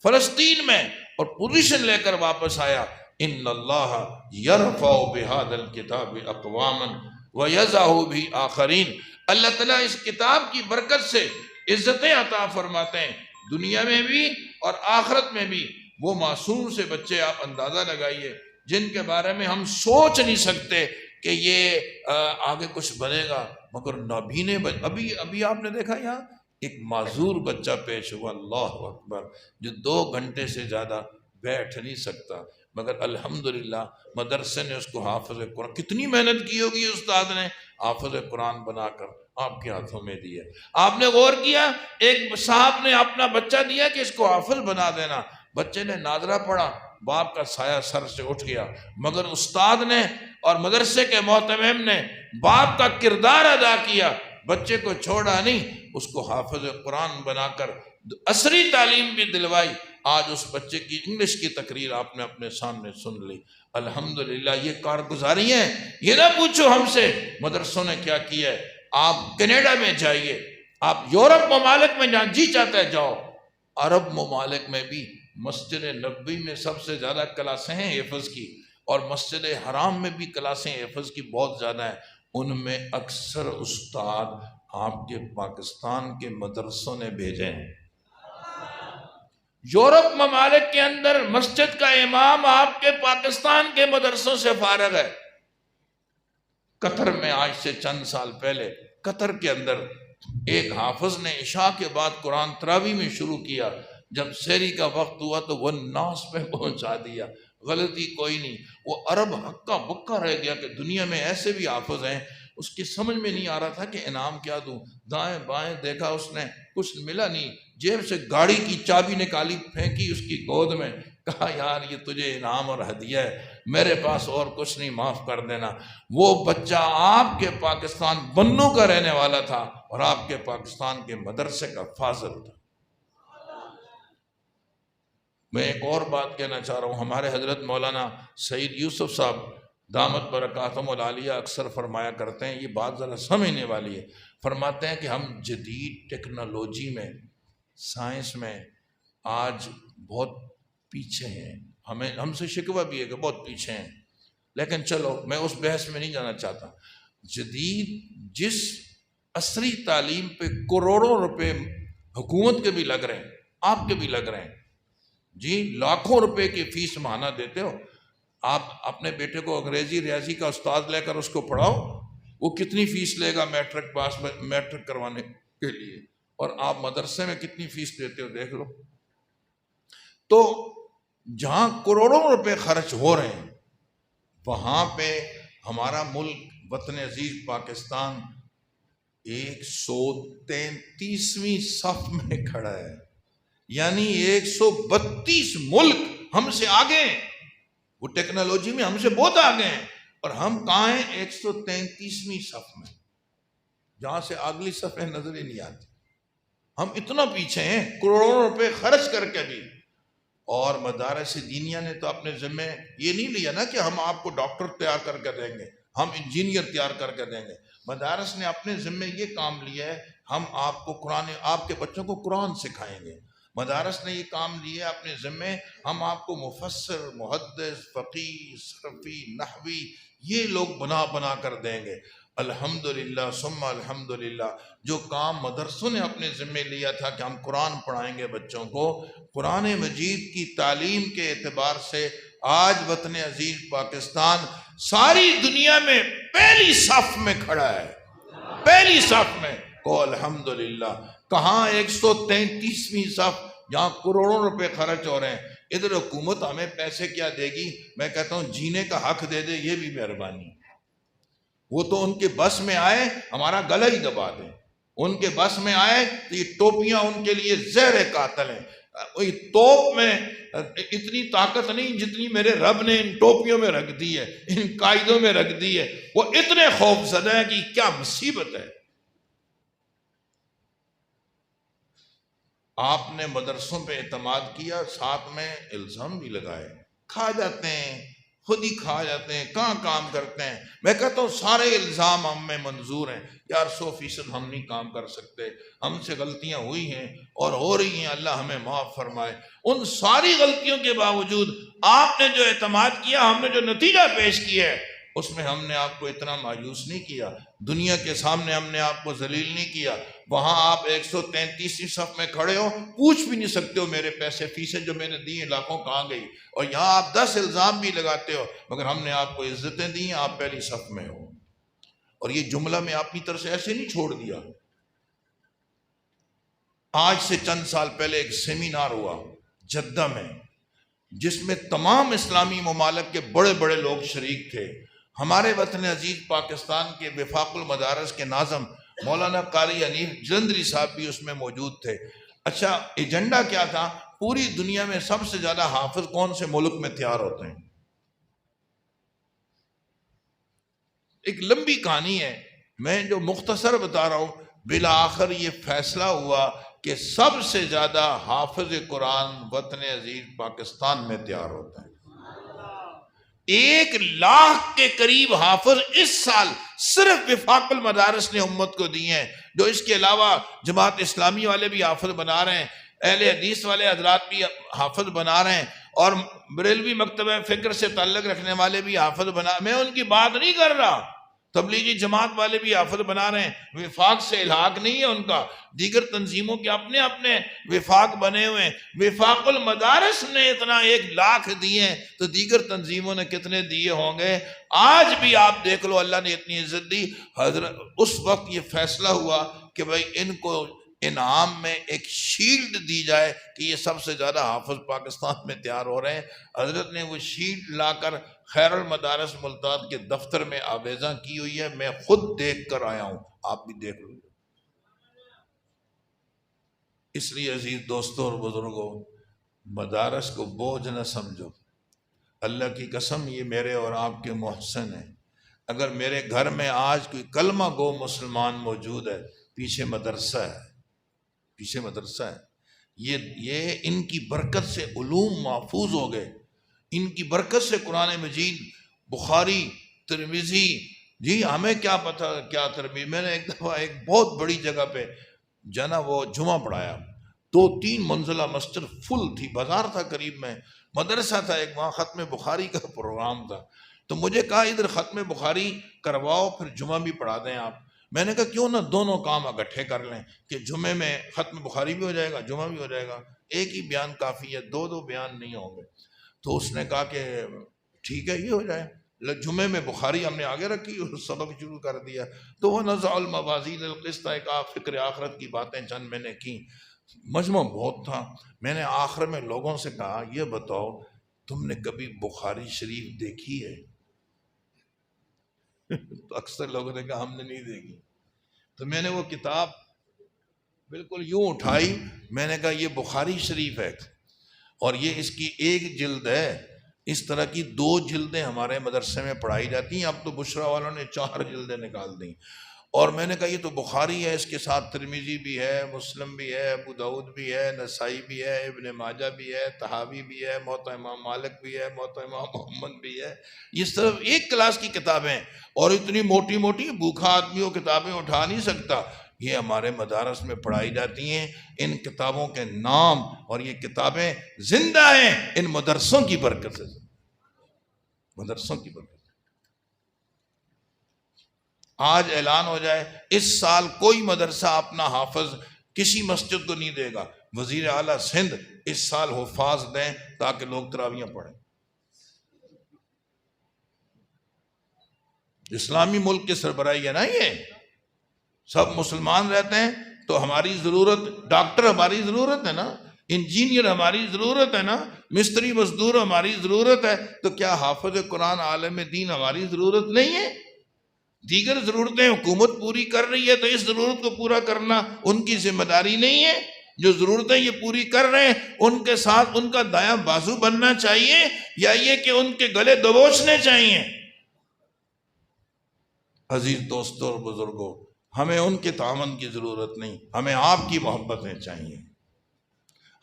فلسطین میں اور پوزیشن لے کر واپس آیا۔ ان اللہ یرفع بہذا الکتاب اقواما ویضع بھی آخرین۔ اللہ تعالیٰ اس کتاب کی برکت سے عزتیں عطا فرماتے ہیں دنیا میں بھی اور آخرت میں بھی۔ وہ معصوم سے بچے آپ اندازہ لگائیے جن کے بارے میں ہم سوچ نہیں سکتے کہ یہ آگے کچھ بنے گا، مگر نابینے ابھی آپ نے دیکھا یہاں ایک معذور بچہ پیش ہوا، اللہ اکبر، جو 2 گھنٹے سے زیادہ بیٹھ نہیں سکتا۔ مگر الحمدللہ مدرسے نے اس کو حافظ قرآن، کتنی محنت کی ہوگی استاد نے، حافظ قرآن بنا کر آپ کے ہاتھوں میں دیا۔ آپ نے غور کیا، ایک صاحب نے اپنا بچہ دیا کہ اس کو حافظ بنا دینا، بچے نے ناظرہ پڑھا، باپ کا سایہ سر سے اٹھ گیا، مگر استاد نے اور مدرسے کے محتمم نے باپ کا کردار ادا کیا، بچے کو چھوڑا نہیں، اس کو حافظ قرآن بنا کر عصری تعلیم بھی دلوائی۔ آج اس بچے کی انگلش کی تقریر آپ نے اپنے سامنے سن لی۔ الحمدللہ یہ کارگزاری ہیں۔ یہ نہ پوچھو ہم سے مدرسوں نے کیا کیا ہے۔ آپ کینیڈا میں جائیے، آپ یورپ ممالک میں جہاں جی چاہتا ہے جاؤ، عرب ممالک میں بھی مسجد نبوی میں سب سے زیادہ کلاسیں ہیں حفظ کی، اور مسجد حرام میں بھی کلاسیں حفظ کی بہت زیادہ ہیں۔ ان میں اکثر استاد آپ کے پاکستان کے مدرسوں نے بھیجے ہیں۔ یورپ ممالک کے اندر مسجد کا امام آپ کے پاکستان کے مدرسوں سے فارغ ہے۔ قطر میں آج سے چند سال پہلے قطر کے اندر ایک حافظ نے عشاء کے بعد قرآن تراویح میں شروع کیا، جب سحری کا وقت ہوا تو وہ ناس پہ پہنچا دیا، غلطی کوئی نہیں۔ وہ عرب ہکا بکا رہ گیا کہ دنیا میں ایسے بھی حافظ ہیں۔ اس کی سمجھ میں نہیں آ رہا تھا کہ انعام کیا دوں، دائیں بائیں دیکھا اس نے، کچھ ملا نہیں، جیب سے گاڑی کی چابی نکالی، پھینکی اس کی گود میں، کہا یار یہ تجھے انعام اور ہدیہ ہے، میرے پاس اور کچھ نہیں، معاف کر دینا۔ وہ بچہ آپ کے پاکستان بنو کا رہنے والا تھا اور آپ کے پاکستان کے مدرسے کا فاضل تھا۔ میں ایک اور بات کہنا چاہ رہا ہوں، ہمارے حضرت مولانا سعید یوسف صاحب دامت برکاتہم العالیہ اکثر فرمایا کرتے ہیں، یہ بات ذرا سمجھنے والی ہے، فرماتے ہیں کہ ہم جدید ٹیکنالوجی میں، سائنس میں آج بہت پیچھے ہیں، ہم سے شکوہ بھی ہے کہ بہت پیچھے ہیں، لیکن چلو میں اس بحث میں نہیں جانا چاہتا۔ جدید جس عصری تعلیم پہ کروڑوں روپے حکومت کے بھی لگ رہے ہیں، آپ کے بھی لگ رہے ہیں، جی لاکھوں روپے کی فیس ماہانہ دیتے ہو، آپ اپنے بیٹے کو انگریزی ریاضی کا استاد لے کر اس کو پڑھاؤ، وہ کتنی فیس لے گا میٹرک پاس میں، میٹرک کروانے کے لیے، اور آپ مدرسے میں کتنی فیس دیتے ہو دیکھ لو۔ تو جہاں کروڑوں روپے خرچ ہو رہے ہیں وہاں پہ ہمارا ملک وطن عزیز پاکستان 133ویں صف میں کھڑا ہے، یعنی 132 ملک ہم سے آگے ہیں، وہ ٹیکنالوجی میں ہم سے بہت آگے ہیں، اور ہم کہاں ہیں؟ 133ویں صف میں، جہاں سے اگلی صفیں نظر ہی نہیں آتی۔ ہم اتنا پیچھے ہیں کروڑوں روپے خرچ کر کے بھی۔ اور مدارس دینیہ نے تو اپنے ذمہ یہ نہیں لیا نا کہ ہم آپ کو ڈاکٹر تیار کر کے دیں گے، ہم انجینئر تیار کر کے دیں گے۔ مدارس نے اپنے ذمہ یہ کام لیا ہے، ہم آپ کو قرآن، آپ کے بچوں کو قرآن سکھائیں گے۔ مدارس نے یہ کام لیا ہے اپنے ذمہ، ہم آپ کو مفسر، محدث، فقیہ، صرفی، نحوی یہ لوگ بنا کر دیں گے۔ الحمدللہ ثم الحمدللہ، جو کام مدرسوں نے اپنے ذمہ لیا تھا کہ ہم قرآن پڑھائیں گے بچوں کو، قرآن مجید کی تعلیم کے اعتبار سے آج وطن عزیز پاکستان ساری دنیا میں پہلی صف میں کھڑا ہے، پہلی صف میں۔ کو الحمدللہ، کہاں 133ویں صف، جہاں کروڑوں روپے خرچ ہو رہے ہیں۔ ادھر حکومت ہمیں پیسے کیا دے گی؟ میں کہتا ہوں جینے کا حق دے دے، یہ بھی مہربانی۔ وہ تو ان کے بس میں آئے ہمارا گلا ہی دبا دیں، ان کے بس میں آئے تو یہ ٹوپیاں ان کے لیے زہر قاتل ہیں۔ توپ میں اتنی طاقت نہیں جتنی میرے رب نے ان ٹوپیوں میں رکھ دی ہے، ان قائدوں میں رکھ دی ہے، وہ اتنے خوف زدہ ہیں کہ کیا مصیبت ہے۔ آپ نے مدرسوں پہ اعتماد کیا، ساتھ میں الزام بھی لگائے، کھا جاتے ہیں، خود ہی کھا جاتے ہیں، کہاں کام کرتے ہیں۔ میں کہتا ہوں سارے الزام ہم میں منظور ہیں، یار 100% ہم نہیں کام کر سکتے، ہم سے غلطیاں ہوئی ہیں اور ہو رہی ہیں، اللہ ہمیں معاف فرمائے۔ ان ساری غلطیوں کے باوجود آپ نے جو اعتماد کیا، ہم نے جو نتیجہ پیش کیا ہے، اس میں ہم نے آپ کو اتنا مایوس نہیں کیا، دنیا کے سامنے ہم نے آپ کو ذلیل نہیں کیا۔ وہاں آپ 133ویں صف میں کھڑے ہو، پوچھ بھی نہیں سکتے ہو میرے پیسے فیسیں جو میں نے دی علاقوں کہاں گئی، اور یہاں آپ 10 الزام بھی لگاتے ہو، مگر ہم نے آپ کو عزتیں دی ہیں، آپ پہلی صف میں ہو۔ اور یہ جملہ میں اپنی طرف سے ایسے نہیں چھوڑ دیا۔ آج سے چند سال پہلے ایک سیمینار ہوا جدہ میں، جس میں تمام اسلامی ممالک کے بڑے بڑے لوگ شریک تھے. ہمارے وطن عزیز پاکستان کے وفاق المدارس کے ناظم مولانا قاری حنیف جلندری صاحب بھی اس میں موجود تھے. اچھا ایجنڈا کیا تھا؟ پوری دنیا میں سب سے زیادہ حافظ کون سے ملک میں تیار ہوتے ہیں؟ ایک لمبی کہانی ہے، میں جو مختصر بتا رہا ہوں. بالآخر یہ فیصلہ ہوا کہ سب سے زیادہ حافظ قرآن وطن عزیز پاکستان میں تیار ہوتے ہیں. 1,00,000 کے قریب حافظ اس سال صرف وفاق المدارس نے امت کو دیے ہیں. جو اس کے علاوہ جماعت اسلامی والے بھی حافظ بنا رہے ہیں، اہل حدیث والے حضرات بھی حافظ بنا رہے ہیں، اور بریلوی مکتبہ فکر سے تعلق رکھنے والے بھی حافظ بنا. میں ان کی بات نہیں کر رہا، تبلیغی جماعت والے بھی حافظ بنا رہے ہیں. وفاق سے الحاق نہیں ہے ان کا، دیگر تنظیموں کے اپنے اپنے وفاق بنے ہوئے ہیں. وفاق المدارس نے اتنا 1,00,000 دیے ہیں تو دیگر تنظیموں نے کتنے دیے ہوں گے؟ آج بھی آپ دیکھ لو، اللہ نے اتنی عزت دی. حضرت اس وقت یہ فیصلہ ہوا کہ بھائی ان کو انعام میں ایک شیلڈ دی جائے کہ یہ سب سے زیادہ حافظ پاکستان میں تیار ہو رہے ہیں. حضرت نے وہ شیلڈ لا کر خیر المدارس ملتان کے دفتر میں آویزاں کی ہوئی ہے. میں خود دیکھ کر آیا ہوں، آپ بھی دیکھ لو. اس لیے عزیز دوستوں اور بزرگوں، مدارس کو بوجھ نہ سمجھو. اللہ کی قسم یہ میرے اور آپ کے محسن ہیں. اگر میرے گھر میں آج کوئی کلمہ گو مسلمان موجود ہے، پیچھے مدرسہ ہے، پیچھے مدرسہ ہے. یہ ان کی برکت سے علوم محفوظ ہو گئے، ان کی برکت سے قرآن مجید، بخاری، ترمذی. جی ہمیں کیا پتہ کیا ترمذی. میں نے ایک دفعہ ایک بہت بڑی جگہ پہ جانا، وہ جمعہ پڑھایا، 2-3 منزلہ مسجد فل تھی، بازار تھا قریب میں، مدرسہ تھا ایک، وہاں ختم بخاری کا پروگرام تھا. تو مجھے کہا ادھر ختم بخاری کرواؤ پھر جمعہ بھی پڑھا دیں آپ. میں نے کہا کیوں نہ دونوں کام اکٹھے کر لیں کہ جمعے میں ختم بخاری بھی ہو جائے گا، جمعہ بھی ہو جائے گا. ایک ہی بیان کافی ہے، 2 بیان نہیں ہوں گے. تو اس نے کہا کہ ٹھیک ہے یہ ہو جائے. جمعے میں بخاری ہم نے آگے رکھی اور سبق شروع کر دیا. تو وہ نزع الموازین القسط، ایک فکر آخرت کی باتیں چند میں نے کی. مجمع بہت تھا. میں نے آخر میں لوگوں سے کہا یہ بتاؤ تم نے کبھی بخاری شریف دیکھی ہے؟ تو اکثر لوگوں نے کہا ہم نے نہیں دیکھی. تو میں نے وہ کتاب بالکل یوں اٹھائی، میں نے کہا یہ بخاری شریف ہے اور یہ اس کی 1 جلد ہے. اس طرح کی 2 جلدیں ہمارے مدرسے میں پڑھائی جاتی ہیں. اب تو بشرا والوں نے 4 جلدیں نکال دیں. اور میں نے کہا یہ تو بخاری ہے، اس کے ساتھ ترمذی بھی ہے، مسلم بھی ہے، ابو داؤد بھی ہے، نسائی بھی ہے، ابن ماجہ بھی ہے، طحاوی بھی ہے، موطا امام مالک بھی ہے، موطا امام محمد بھی ہے. یہ صرف ایک کلاس کی کتابیں، اور اتنی موٹی موٹی بھوکھا آدمی وہ کتابیں اٹھا نہیں سکتا. یہ ہمارے مدارس میں پڑھائی جاتی ہیں. ان کتابوں کے نام اور یہ کتابیں زندہ ہیں ان مدرسوں کی برکت سے، مدرسوں کی برکت. آج اعلان ہو جائے اس سال کوئی مدرسہ اپنا حافظ کسی مسجد کو نہیں دے گا. وزیر اعلیٰ سندھ اس سال حفاظ دیں تاکہ لوگ تراویحاں پڑھیں. اسلامی ملک کے سربراہی ہے نا، یہ سب مسلمان رہتے ہیں تو ہماری ضرورت، ڈاکٹر ہماری ضرورت ہے نا، انجینئر ہماری ضرورت ہے نا، مستری مزدور ہماری ضرورت ہے. تو کیا حافظ قرآن عالم دین ہماری ضرورت نہیں ہے؟ دیگر ضرورتیں حکومت پوری کر رہی ہے تو اس ضرورت کو پورا کرنا ان کی ذمہ داری نہیں ہے؟ جو ضرورتیں یہ پوری کر رہے ہیں ان کے ساتھ ان کا دایاں بازو بننا چاہیے یا یہ کہ ان کے گلے دبوچنے چاہیے؟ عزیز دوستوں اور بزرگوں، ہمیں ان کے تعاون کی ضرورت نہیں، ہمیں آپ کی محبتیں چاہیے.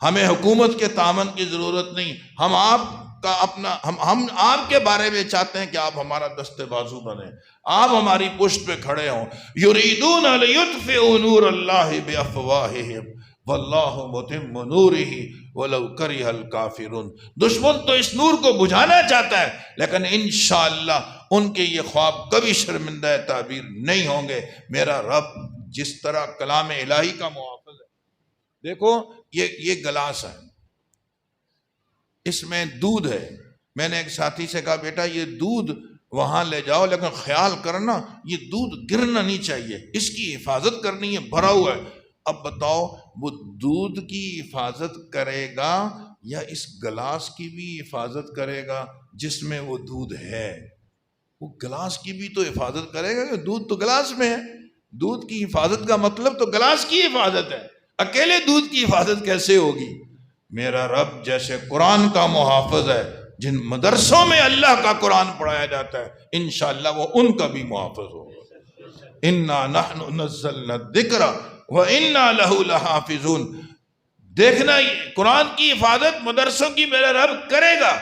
ہمیں حکومت کے تعاون کی ضرورت نہیں، ہم آپ کا اپنا ہم آپ کے بارے میں چاہتے ہیں کہ آپ ہمارا دست بازو بنیں، آپ ہماری پشت پہ کھڑے ہوں. یریدون لیطفئوا نور اللہ بافواہہم واللہ متم نورہ ولو کرہ الکافرون. دشمن تو اس نور کو بجھانا چاہتا ہے لیکن انشاءاللہ ان کے یہ خواب کبھی شرمندہ تعبیر نہیں ہوں گے. میرا رب جس طرح کلام الہی کا محافظ ہے، دیکھو یہ گلاس ہے، اس میں دودھ ہے. میں نے ایک ساتھی سے کہا بیٹا یہ دودھ وہاں لے جاؤ لیکن خیال کرنا یہ دودھ گرنا نہیں چاہیے، اس کی حفاظت کرنی ہے، بھرا ہوا ہے. اب بتاؤ وہ دودھ کی حفاظت کرے گا یا اس گلاس کی بھی حفاظت کرے گا جس میں وہ دودھ ہے؟ وہ گلاس کی بھی تو حفاظت کرے گا کہ دودھ تو گلاس میں ہے. دودھ کی حفاظت کا مطلب تو گلاس کی حفاظت ہے، اکیلے دودھ کی حفاظت کیسے ہوگی؟ میرا رب جیسے قرآن کا محافظ ہے، جن مدرسوں میں اللہ کا قرآن پڑھایا جاتا ہے انشاءاللہ وہ ان کا بھی محافظ ہوگا. اِنَّا نَحْنُ نَزَّلْنَا الذِّكْرَ وَإِنَّا لَهُ لَحَافِظُونَ. دیکھنا قرآن کی حفاظت مدرسوں کی میرا رب کرے گا.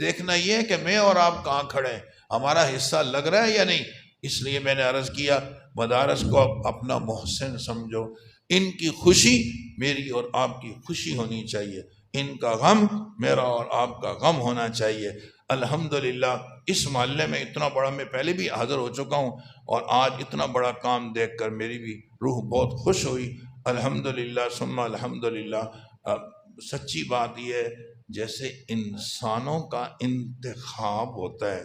دیکھنا یہ ہے کہ میں اور آپ کہاں کھڑے ہیں، ہمارا حصہ لگ رہا ہے یا نہیں. اس لیے میں نے عرض کیا مدارس کو اپنا محسن سمجھو. ان کی خوشی میری اور آپ کی خوشی ہونی چاہیے، ان کا غم میرا اور آپ کا غم ہونا چاہیے. الحمدللہ اس محلے میں اتنا بڑا، میں پہلے بھی حاضر ہو چکا ہوں اور آج اتنا بڑا کام دیکھ کر میری بھی روح بہت خوش ہوئی. الحمدللہ ثم الحمدللہ. سچی بات یہ ہے جیسے انسانوں کا انتخاب ہوتا ہے،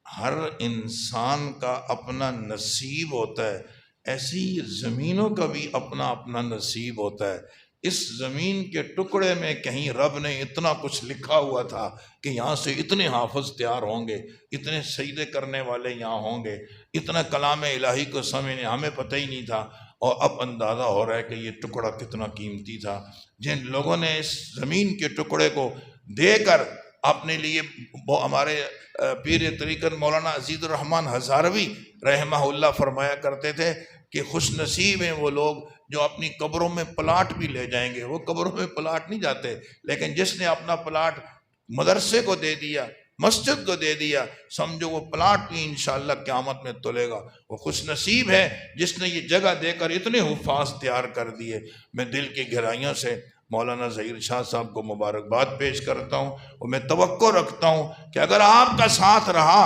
ہر انسان کا اپنا نصیب ہوتا ہے، ایسے ہی زمینوں کا بھی اپنا اپنا نصیب ہوتا ہے. اس زمین کے ٹکڑے میں کہیں رب نے اتنا کچھ لکھا ہوا تھا کہ یہاں سے اتنے حافظ تیار ہوں گے، اتنے سجدے کرنے والے یہاں ہوں گے، اتنا کلام الہی کو سمجھنے ہمیں پتہ ہی نہیں تھا. اور اب اندازہ ہو رہا ہے کہ یہ ٹکڑا کتنا قیمتی تھا. جن لوگوں نے اس زمین کے ٹکڑے کو دے کر اپنے لیے، وہ ہمارے پیر طریقت مولانا عزیز الرحمن ہزاروی رحمہ اللہ فرمایا کرتے تھے کہ خوش نصیب ہیں وہ لوگ جو اپنی قبروں میں پلاٹ بھی لے جائیں گے. وہ قبروں میں پلاٹ نہیں جاتے، لیکن جس نے اپنا پلاٹ مدرسے کو دے دیا، مسجد کو دے دیا، سمجھو وہ پلاٹ بھی انشاءاللہ قیامت میں تلے گا. وہ خوش نصیب ہے جس نے یہ جگہ دے کر اتنے حفاظ تیار کر دیے. میں دل کی گہرائیوں سے مولانا ظہیر شاہ صاحب کو مبارکباد پیش کرتا ہوں، اور میں توقع رکھتا ہوں کہ اگر آپ کا ساتھ رہا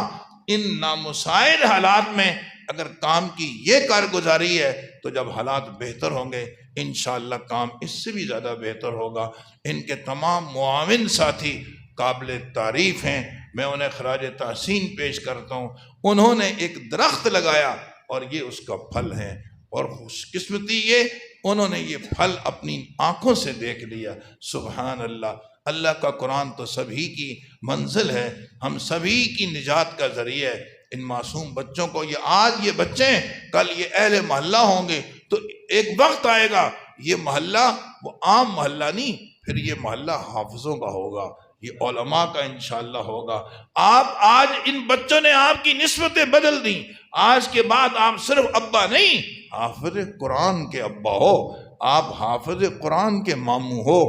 ان نامساعد حالات میں، اگر کام کی یہ کارگزاری ہے تو جب حالات بہتر ہوں گے انشاءاللہ کام اس سے بھی زیادہ بہتر ہوگا. ان کے تمام معاون ساتھی قابل تعریف ہیں، میں انہیں خراج تحسین پیش کرتا ہوں. انہوں نے ایک درخت لگایا اور یہ اس کا پھل ہے، اور خوش قسمتی یہ انہوں نے یہ پھل اپنی آنکھوں سے دیکھ لیا. سبحان اللہ. اللہ کا قرآن تو سبھی کی منزل ہے، ہم سبھی کی نجات کا ذریعہ ہے. ان معصوم بچوں کو، یہ آج یہ بچے ہیں، کل یہ اہل محلہ ہوں گے، تو ایک وقت آئے گا یہ محلہ وہ عام محلہ نہیں، پھر یہ محلہ حافظوں کا ہوگا، یہ علماء کا انشاءاللہ ہوگا. آپ آج ان بچوں نے آپ کی نسبتیں بدل دیں. آج کے بعد آپ صرف ابا نہیں، حافظ قرآن کے ابا ہو، آپ حافظ قرآن کے ماموں ہو،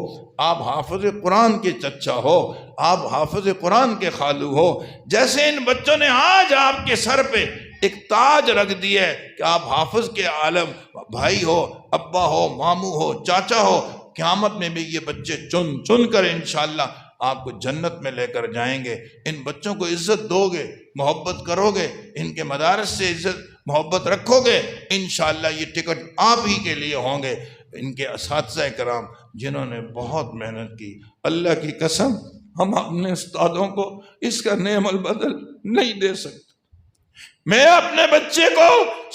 آپ حافظ قرآن کے چچا ہو، آپ حافظ قرآن کے خالو ہو. جیسے ان بچوں نے آج آپ کے سر پہ ایک تاج رکھ دیا ہے کہ آپ حافظ کے عالم بھائی ہو، ابا ہو، ماموں ہو، چاچا ہو. قیامت میں بھی یہ بچے چن چن کر انشاءاللہ آپ کو جنت میں لے کر جائیں گے. ان بچوں کو عزت دو گے، محبت کرو گے، ان کے مدارس سے عزت محبت رکھو گے، انشاءاللہ یہ ٹکٹ آپ ہی کے لیے ہوں گے. ان کے اساتذہ کرام جنہوں نے بہت محنت کی، اللہ کی قسم ہم اپنے استادوں کو اس کا نعم البدل نہیں دے سکتے. میں اپنے بچے کو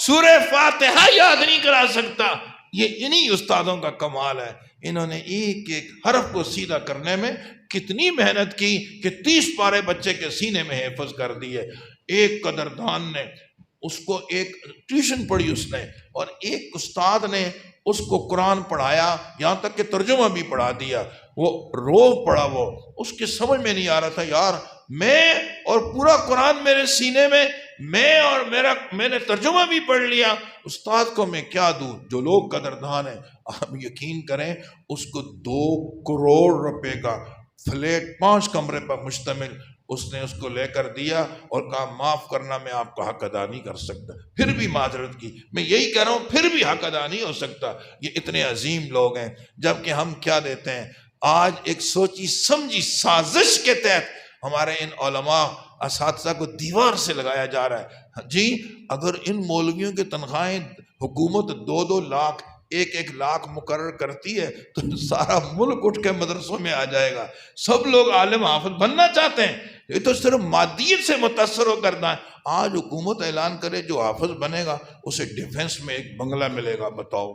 سورہ فاتحہ یاد نہیں کرا سکتا. یہ انہی استادوں کا کمال ہے. انہوں نے ایک ایک حرف کو سیدھا کرنے میں کتنی محنت کی کہ 30 پارے بچے کے سینے میں حفظ کر دیے. ایک قدردان نے اس کو ایک ٹیوشن پڑھی اس نے، اور ایک استاد نے اس کو قرآن پڑھایا، یہاں تک کہ ترجمہ بھی پڑھا دیا. وہ رو پڑا، وہ اس کے سمجھ میں نہیں آ رہا تھا، یار میں اور پورا قرآن میرے سینے میں، میں نے ترجمہ بھی پڑھ لیا، استاد کو میں کیا دوں. جو لوگ قدردان ہیں آپ یقین کریں، اس کو 2 کروڑ روپے کا فلیٹ 5 کمرے پر مشتمل اس نے اس کو لے کر دیا، اور کہا معاف کرنا میں آپ کا حق ادا نہیں کر سکتا. پھر بھی معذرت کی. میں یہی کہہ رہا ہوں پھر بھی حق ادا نہیں ہو سکتا. یہ اتنے عظیم لوگ ہیں، جبکہ ہم کیا دیتے ہیں. آج ایک سوچی سمجھی سازش کے تحت ہمارے ان علماء اساتذہ کو دیوار سے لگایا جا رہا ہے. جی اگر ان مولویوں کی تنخواہیں حکومت 2-2 لاکھ 1-1 لاکھ مقرر کرتی ہے تو سارا ملک اٹھ کے مدرسوں میں آ جائے گا. سب لوگ عالم حافظ بننا چاہتے ہیں. یہ تو صرف مادیت سے متاثر ہو کرنا ہے. آج حکومت اعلان کرے جو حافظ بنے گا اسے ڈیفنس میں ایک بنگلہ ملے گا. بتاؤ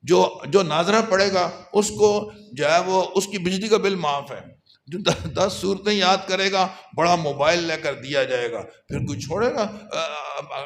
جو ناظرہ پڑھے گا اس کو جو ہے وہ اس کی بجلی کا بل معاف ہے، جو 10 صورتیں یاد کرے گا بڑا موبائل لے کر دیا جائے گا، پھر کوئی چھوڑے گا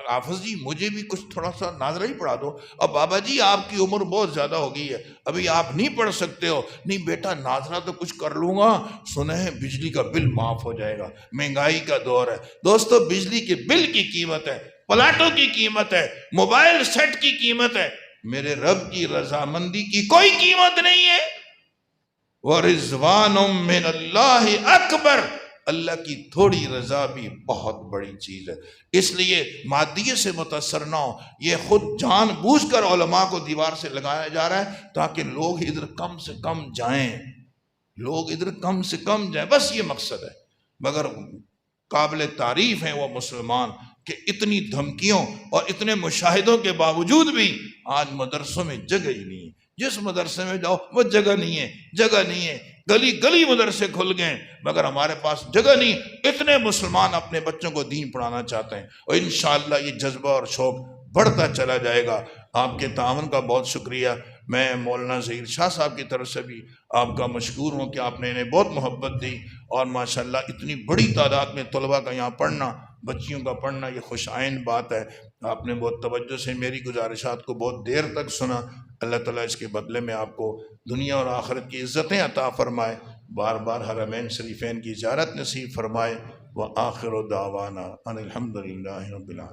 حافظ جی مجھے بھی کچھ تھوڑا سا ناظرہ ہی پڑھا دو، اب بابا جی آپ کی عمر بہت زیادہ ہو گئی ہے ابھی آپ نہیں پڑھ سکتے ہو، نہیں بیٹا ناظرہ تو کچھ کر لوں گا، سنیں بجلی کا بل معاف ہو جائے گا، مہنگائی کا دور ہے دوستو، بجلی کے بل کی قیمت ہے، پلاٹوں کی قیمت ہے، موبائل سیٹ کی قیمت ہے، میرے رب کی رضامندی کی کوئی قیمت نہیں ہے۔ وَرِضْوَانٌ مِّنَ اللَّهِ اکبر، اللہ کی تھوڑی رضا بھی بہت بڑی چیز ہے، اس لیے مادیے سے متاثر نہ ہو، یہ خود جان بوجھ کر علماء کو دیوار سے لگایا جا رہا ہے تاکہ لوگ ادھر کم سے کم جائیں، لوگ ادھر کم سے کم جائیں، بس یہ مقصد ہے۔ مگر قابل تعریف ہیں وہ مسلمان کہ اتنی دھمکیوں اور اتنے مشاہدوں کے باوجود بھی آج مدرسوں میں جگہ ہی نہیں ہے، جس مدرسے میں جاؤ وہ جگہ نہیں ہے، جگہ نہیں ہے، گلی گلی مدرسے کھل گئے مگر ہمارے پاس جگہ نہیں، اتنے مسلمان اپنے بچوں کو دین پڑھانا چاہتے ہیں، اور انشاءاللہ یہ جذبہ اور شوق بڑھتا چلا جائے گا۔ آپ کے تعاون کا بہت شکریہ، میں مولانا ظہیر شاہ صاحب کی طرف سے بھی آپ کا مشکور ہوں کہ آپ نے انہیں بہت محبت دی، اور ماشاءاللہ اتنی بڑی تعداد میں طلباء کا یہاں پڑھنا، بچیوں کا پڑھنا، یہ خوش آئند بات ہے۔ آپ نے بہت توجہ سے میری گزارشات کو بہت دیر تک سنا، اللہ تعالیٰ اس کے بدلے میں آپ کو دنیا اور آخرت کی عزتیں عطا فرمائے، بار بار حرمین شریفین کی زیارت نصیب فرمائے، وآخر دعوانا ان الحمدللہ رب العالمین۔